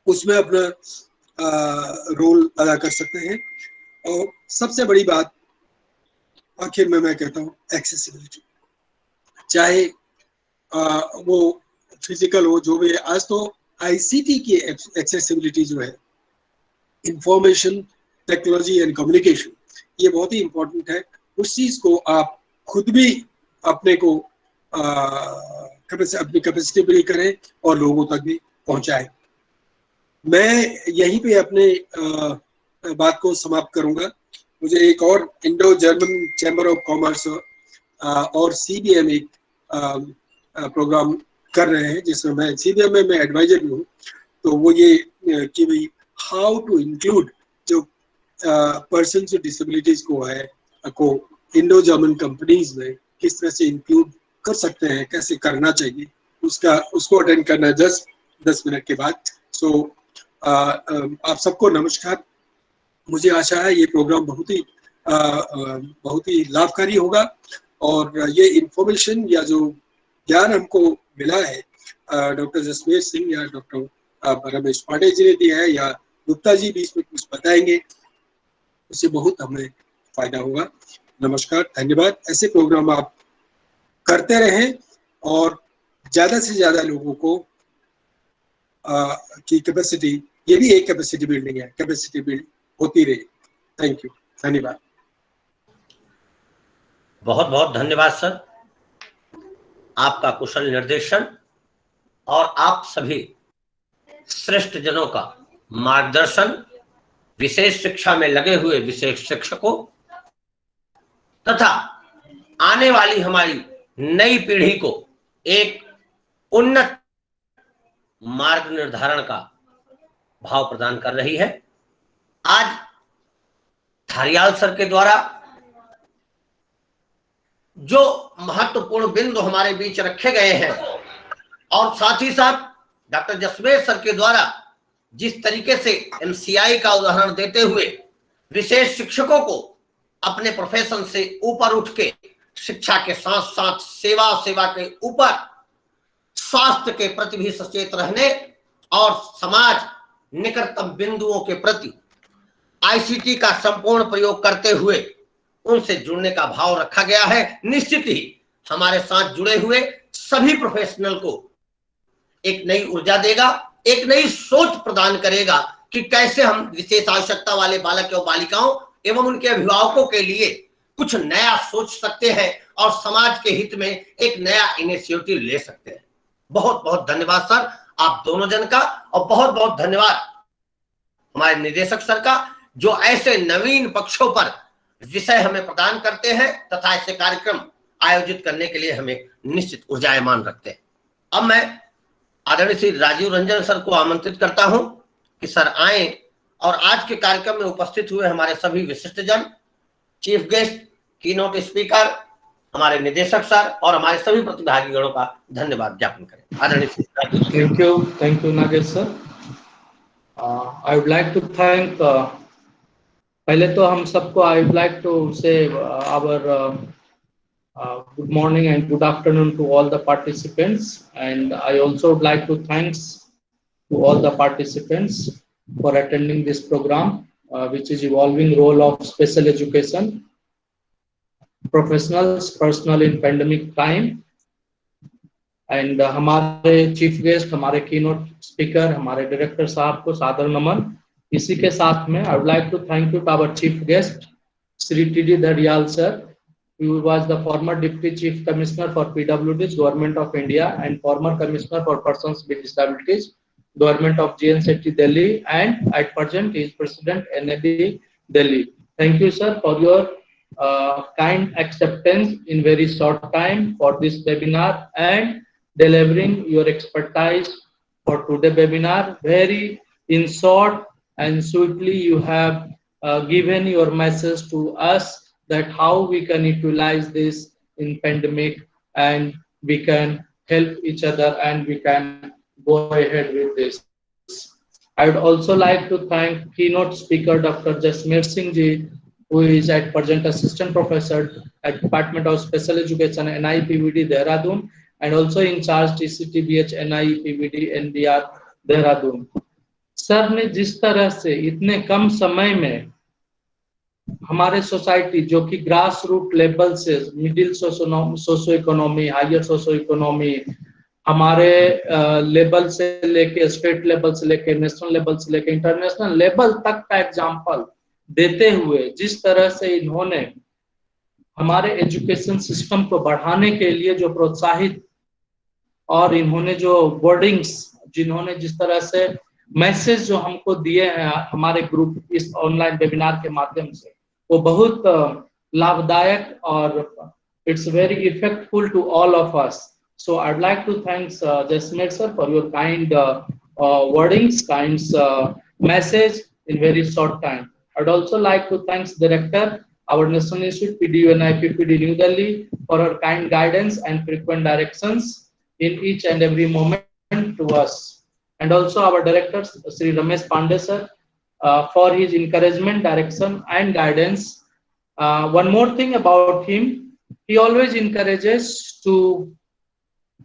उसमें अपना रोल अदा कर सकते हैं। और सबसे बड़ी बात आखिर में मैं कहता हूँ एक्सेसिबिलिटी, चाहे वो फिजिकल हो, जो भी है। आज तो ICT की एक्सेसिबिलिटी जो है, इंफॉर्मेशन टेक्नोलॉजी एंड कम्युनिकेशन, ये बहुत ही इंपॉर्टेंट है। उस चीज को आप खुद भी अपने को अपनी कैपेसिटी बिल्ड करें और लोगों तक भी पहुंचाएं। मैं यहीं पे अपने बात को समाप्त करूंगा। मुझे एक और Indo German chamber of commerce और CBM एक प्रोग्राम कर रहे हैं, जिसमें मैं CBM में एडवाइजर भी हूँ। तो वो ये कि भाई हाउ टू इंक्लूड जो पर्सन विद डिसेबिलिटीज को है को इंडो जर्मन कंपनीज में किस तरह से इंक्लूड कर सकते हैं, कैसे करना चाहिए, उसको अटेंड करना है 10 मिनट के बाद। सो आप सबको नमस्कार। मुझे आशा है ये प्रोग्राम बहुत ही लाभकारी होगा, और ये इंफॉर्मेशन या जो ज्ञान हमको मिला है डॉक्टर जसमेर सिंह या डॉक्टर रमेश पांडे जी ने दिया है, या गुप्ता जी भी इसमें कुछ बताएंगे, उससे बहुत हमें फायदा होगा। नमस्कार, धन्यवाद। ऐसे प्रोग्राम आप करते रहें और ज्यादा से ज्यादा लोगों को की कैपेसिटी, ये भी एक कैपेसिटी बिल्डिंग है, कैपेसिटी बिल्ड होती रहे। थैंक यू, धन्यवाद। बहुत बहुत धन्यवाद सर, आपका कुशल निर्देशन और आप सभी श्रेष्ठ जनों का मार्गदर्शन, विशेष शिक्षा में लगे हुए विशेष शिक्षकों तथा आने वाली हमारी नई पीढ़ी को एक उन्नत मार्ग निर्धारण का भाव प्रदान कर रही है। आज धारियाल सर के द्वारा जो महत्वपूर्ण बिंदु हमारे बीच रखे गए हैं और साथ ही साथ डॉक्टर जसमेर सर के द्वारा जिस तरीके से एमसीआई का उदाहरण देते हुए विशेष शिक्षकों को अपने प्रोफेशन से ऊपर उठ के शिक्षा के साथ साथ सेवा के ऊपर स्वास्थ्य के प्रति भी सचेत रहने और समाज निकटतम बिंदुओं के प्रति आईसीटी का संपूर्ण प्रयोग करते हुए उनसे जुड़ने का भाव रखा गया है। निश्चित ही हमारे साथ जुड़े हुए सभी प्रोफेशनल को एक नई ऊर्जा देगा, एक नई सोच प्रदान करेगा कि कैसे हम विशेष आवश्यकता वाले बालक और बालिकाओं एवं उनके अभिभावकों के लिए कुछ नया सोच सकते हैं और समाज के हित में एक नया इनिशिएटिव ले सकते हैं। बहुत बहुत धन्यवाद सर आप दोनों जन का, और बहुत बहुत धन्यवाद हमारे निदेशक सर का जो ऐसे नवीन पक्षों पर विषय हमें प्रदान करते हैं तथा ऐसे कार्यक्रम आयोजित करने के लिए हमें निश्चित ऊर्जायमान रखते हैं। अब मैं आदरणीय श्री राजीव रंजन सर को आमंत्रित करता हूं कि सर आए और आज के कार्यक्रम में उपस्थित हुए हमारे सभी विशिष्ट जन, चीफ गेस्ट, कीनोट स्पीकर, हमारे निदेशक सर और हमारे सभी प्रतिभागीगणों का धन्यवाद ज्ञापन करें। आदरणीय Shri thank you Nagesh sir. I would like to thank पहले तो हम सबको I would like to say our good morning and good afternoon to all the participants, and I also would like to thanks to all the participants for attending this program, which is evolving role of special education professionals personal in pandemic time. And हमारे chief guest, हमारे keynote speaker, हमारे director साहब को सादर नमन। इसी के साथ में I would like to thank you to our chief guest Shri TD. Dhariyal sir, who was the former Deputy Chief Commissioner for PWDs, Government of India, and former Commissioner for Persons with Disabilities, Government of J.N. Shetty, Delhi, and at present he is President NAB, Delhi. Thank you, sir, for your kind acceptance in very short time for this webinar and delivering your expertise for today's webinar. Very in short and sweetly, you have given your message to us that how we can utilize this in pandemic and we can help each other and we can go ahead with this. I would also like to thank keynote speaker Dr. Jasmeer Singh ji, who is at present assistant professor at Department of Special Education NIPVD Dehradun and also in charge TCTBH NIPVD NDR Dehradun. Sir ने जिस तरह से इतने कम समय में हमारे society जो कि ग्रास रूट लेवल से middle socio economy, higher socio economy, हमारे लेवल से लेके स्टेट लेवल से लेके नेशनल लेवल से लेके इंटरनेशनल लेवल तक का एग्जांपल देते हुए जिस तरह से इन्होंने हमारे एजुकेशन सिस्टम को बढ़ाने के लिए जो प्रोत्साहित और इन्होंने जो वर्डिंग्स, जिन्होंने जिस तरह से मैसेज जो हमको दिए हैं हमारे ग्रुप इस ऑनलाइन वेबिनार के माध्यम से, वो बहुत लाभदायक और it's very effectful to all of us. So I would like to thanks Jasmer sir for your kind wordings, kind message in very short time. I would also like to thanks Director, our National Institute, PDU and IPPD New Delhi, for her kind guidance and frequent directions in each and every moment to us. And also our Director, Sri Ramesh Pandey sir, for his encouragement, direction and guidance. One more thing about him, he always encourages to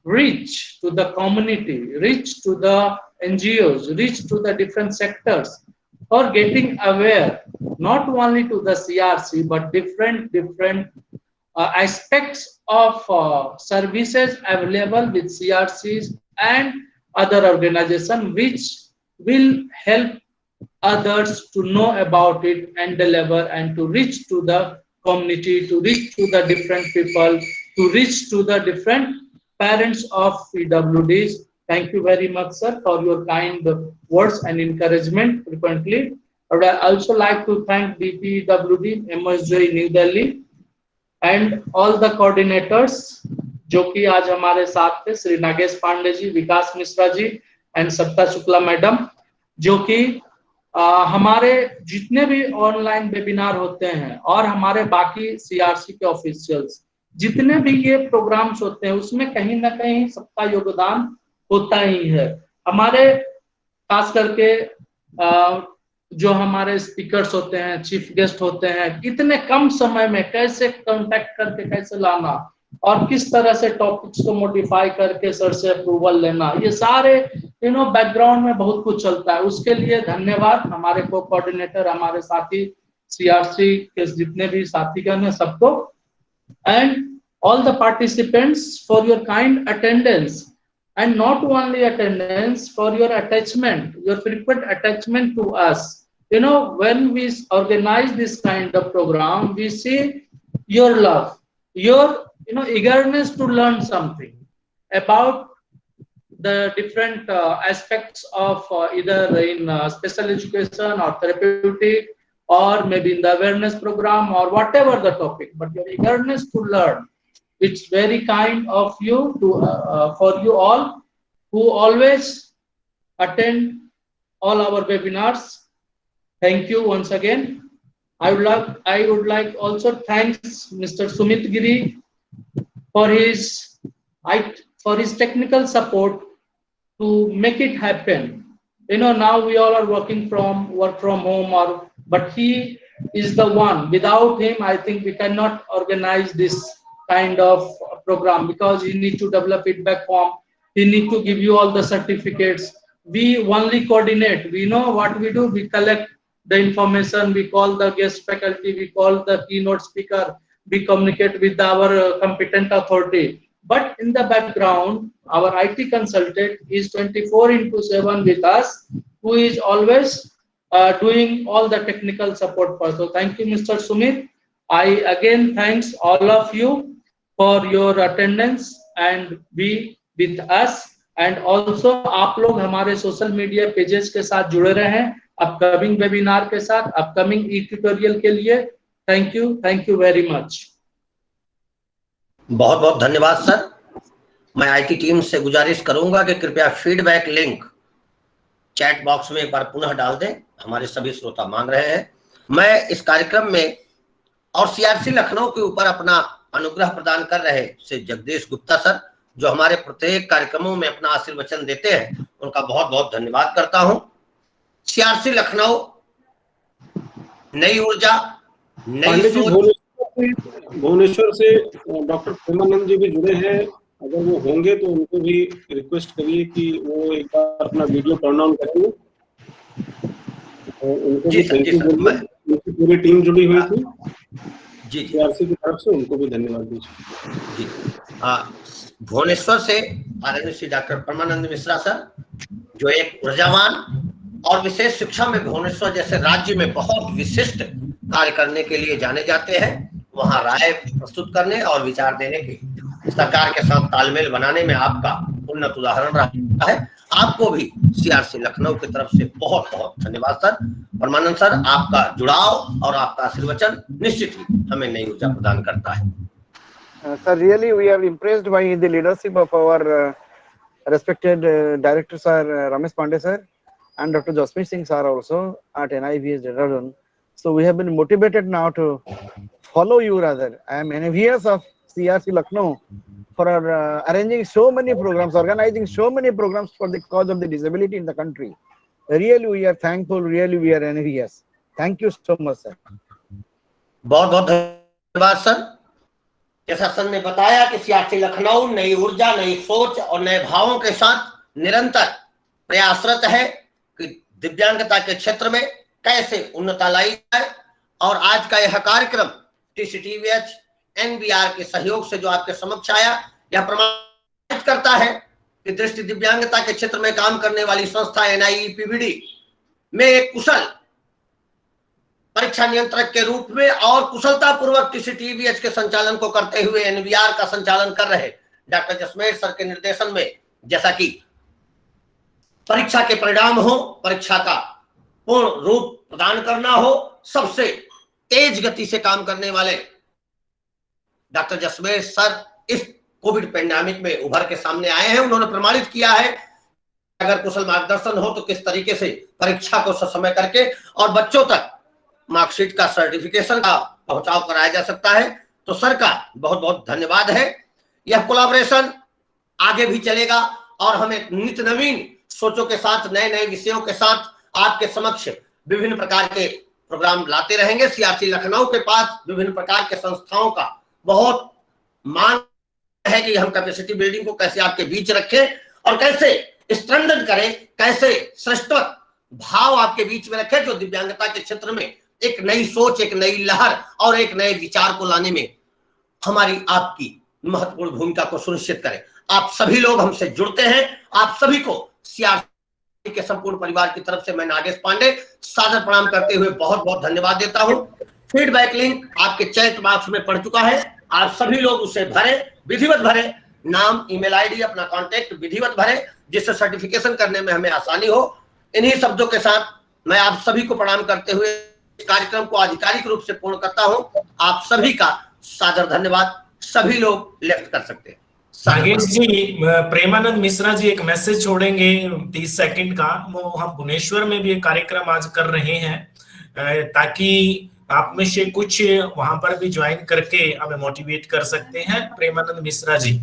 reach to the community, reach to the NGOs, reach to the different sectors for getting aware not only to the CRC but different aspects of services available with CRCs and other organizations, which will help others to know about it and deliver and to reach to the community, to reach to the different people, to reach to the different parents of PWDs. Thank you very much, sir, for your kind words and encouragement frequently. I would also like to thank DPWD, MSJ New Delhi, and all the coordinators, जो कि आज हमारे साथ थे, श्री नागेश पांडे जी, विकास Mishra ji, and सत्ता Shukla madam, जो कि हमारे जितने भी ऑनलाइन वेबिनार होते हैं और हमारे बाकी सीआरसी के ऑफिशियल्स जितने भी ये प्रोग्राम्स होते हैं उसमें कहीं ना कहीं सबका योगदान होता ही है। हमारे खास करके जो हमारे स्पीकर्स होते हैं, चीफ गेस्ट होते हैं, इतने कम समय में कैसे कांटेक्ट करके कैसे लाना और किस तरह से टॉपिक्स को मॉडिफाई करके सर से अप्रूवल लेना, ये सारे बैकग्राउंड में बहुत कुछ चलता है। उसके लिए धन्यवाद हमारे को कोऑर्डिनेटर, हमारे साथी सीआरसी के जितने भी साथीगण हैं सबको, and all the participants for your kind attendance, and not only attendance, for your attachment, your frequent attachment to us. When we organize this kind of program, we see your love, your eagerness to learn something about the different aspects of either in special education or therapeutic or maybe in the awareness program or whatever the topic, but your eagerness to learn, it's very kind of you to for you all who always attend all our webinars. Thank you once again. I would like also thanks Mr. Sumit Giri for his technical support to make it happen. Now we all are work from home, but he is the one. Without him, I think we cannot organize this kind of program, because he need to develop feedback form, he need to give you all the certificates. We only coordinate. We know what we do. We collect the information, we call the guest faculty, we call the keynote speaker, we communicate with our competent authority. But in the background, our IT consultant is 24/7 with us, who is always doing all the technical support for. So thank you, Mr. Sumit. I again thanks all of you for your attendance and be with us, and also आप लोग हमारे social media pages के साथ जुड़े रहे हैं upcoming webinar के साथ, अपकमिंग ई ट्यूटोरियल के लिए। Thank you very much. बहुत बहुत धन्यवाद सर। मैं आईटी टीम से गुजारिश करूंगा कि कृपया फीडबैक लिंक चैट बॉक्स में एक बार पुनः डाल दें, हमारे सभी श्रोता मांग रहे हैं। मैं इस कार्यक्रम में और सीआरसी लखनऊ के ऊपर अपना अनुग्रह प्रदान कर रहे श्री जगदीश गुप्ता सर, जो हमारे प्रत्येक कार्यक्रमों में अपना आशीर्वचन देते हैं, उनका बहुत बहुत धन्यवाद करता हूं। सीआरसी लखनऊ नई ऊर्जा नई सोच। भुवनेश्वर से डॉक्टर प्रेमानंद जी भी जुड़े हैं, अगर वो होंगे तो उनको भी रिक्वेस्ट करिए कि वो एक बार अपना वीडियो टर्न ऑन करेंगे। उनको भी थैंक यू बोलिए, उनकी पूरी टीम जुड़ी हुई थी जी, सीआरसी की तरफ से उनको भी धन्यवाद दीजिए जी। भुवनेश्वर से आदरणीय श्री डॉक्टर परमानंद मिश्रा सर, जो एक ऊर्जावान और विशेष शिक्षा में भुवनेश्वर जैसे राज्य में बहुत विशिष्ट कार्य करने के लिए जाने जाते हैं, वहां राय प्रस्तुत करने और विचार देने के, सरकार के साथ तालमेल बनाने में आपका उन्नत उदाहरण रहा है। आपको भी सीआरसी लखनऊ की तरफ से बहुत बहुत धन्यवाद सर। परमानंद सर, आपका जुड़ाव और आपका आशीर्वचन निश्चित ही हमें नई ऊर्जा प्रदान करता है। Sir, really we are impressed by the leadership of our respected director sir Ramesh Pandey sir and Dr. Jasmeet Singh sir also at NIVS Dehradun. So we have been motivated now to follow you rather. I am envious of CRC Lucknow for arranging so many programs, organizing so many programs for the cause of the disability in the country. Really we are thankful, really we are envious. Thank you so much sir. बहुत बहुत धन्यवाद sir. जैसा sir ने बताया कि CRC Lucknow नई ऊर्जा, नई सोच और नए भावों के साथ निरंतर प्रयासरत है कि दिव्यांगता के क्षेत्र में कैसे उन्नता लाई जाए। और आज का यह कार्यक्रम टीसीटीवीएच एनबीआर के सहयोग से जो आपके समक्ष आया, यह प्रमाणित करता है कि दृष्टि दिव्यांगता के क्षेत्र में काम करने वाली संस्था एनआईईपीवीडी में एक कुशल परीक्षा नियंत्रक के रूप में और कुशलता पूर्वक टीसीटीवीएच के संचालन को करते हुए एनबीआर का संचालन कर रहे डॉक्टर जसमेर सर के निर्देशन में, जैसा कि परीक्षा के परिणाम हो, परीक्षा का पूर्ण रूप प्रदान करना हो, सबसे तेज गति से काम करने वाले डॉक्टर जसमेर सर इस कोविड पैंडेमिक में उभर के सामने आए हैं। उन्होंने प्रमाणित किया है अगर कुशल मार्गदर्शन हो तो किस तरीके से परीक्षा को समय करके और बच्चों तक मार्कशीट का सर्टिफिकेशन का पहुंचाव कराया जा सकता है। तो सर का बहुत बहुत धन्यवाद है। यह कोलैबोरेशन आगे भी चलेगा और हमें नित्य नवीन सोचों के साथ, नए नए विषयों के साथ आपके समक्ष विभिन्न प्रकार के प्रोग्राम लाते रहेंगे। सीआरसी लखनऊ के पास विभिन्न प्रकार के संस्थाओं का बहुत मान है कि हम कैपेसिटी बिल्डिंग को कैसे आपके बीच रखें और कैसे स्ट्रेंथन करें, कैसे श्रेष्ठ भाव आपके बीच में रखें, जो दिव्यांगता के क्षेत्र में एक नई सोच, एक नई लहर और एक नए विचार को लाने में हमारी आपकी महत्वपूर्ण भूमिका को सुनिश्चित करें। आप सभी लोग हमसे जुड़ते हैं। आप सभी को सीआरसी के संपूर्ण परिवार की तरफ से मैं नागेश पांडे सादर प्रणाम करते हुए बहुत बहुत धन्यवाद देता हूं। फीडबैक लिंक आपके चैट बॉक्स में पड़ चुका है। आप सभी लोग उसे भरें, विधिवत भरें, नाम, ईमेल आईडी, अपना कांटेक्ट विधिवत भरें, जिससे सर्टिफिकेशन करने में हमें आसानी हो। इन्हीं शब्दों के साथ मैं आप सभी को प्रणाम करते हुए इस कार्यक्रम को आधिकारिक रूप से पूर्ण करता हूं। आप सभी का सादर धन्यवाद। सभी लोग लेफ्ट कर सकते हैं। नागेश जी, प्रेमानंद मिश्रा जी एक मैसेज छोड़ेंगे 30 सेकंड का। वो हम भुवनेश्वर में भी एक कार्यक्रम आज कर रहे हैं, ताकि आप में से कुछ वहां पर भी ज्वाइन करके हमें मोटिवेट कर सकते हैं। प्रेमानंद मिश्रा जी,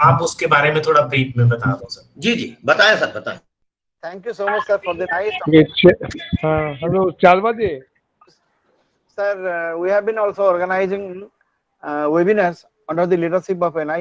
आप उसके बारे में थोड़ा ब्रीफ में बता दो सर। जी जी बताएं सर, बताएं। Thank you so much, sir, for the nice. Hello, Chalwadi. Sir, we have been also organizing webinars under the leadership of NI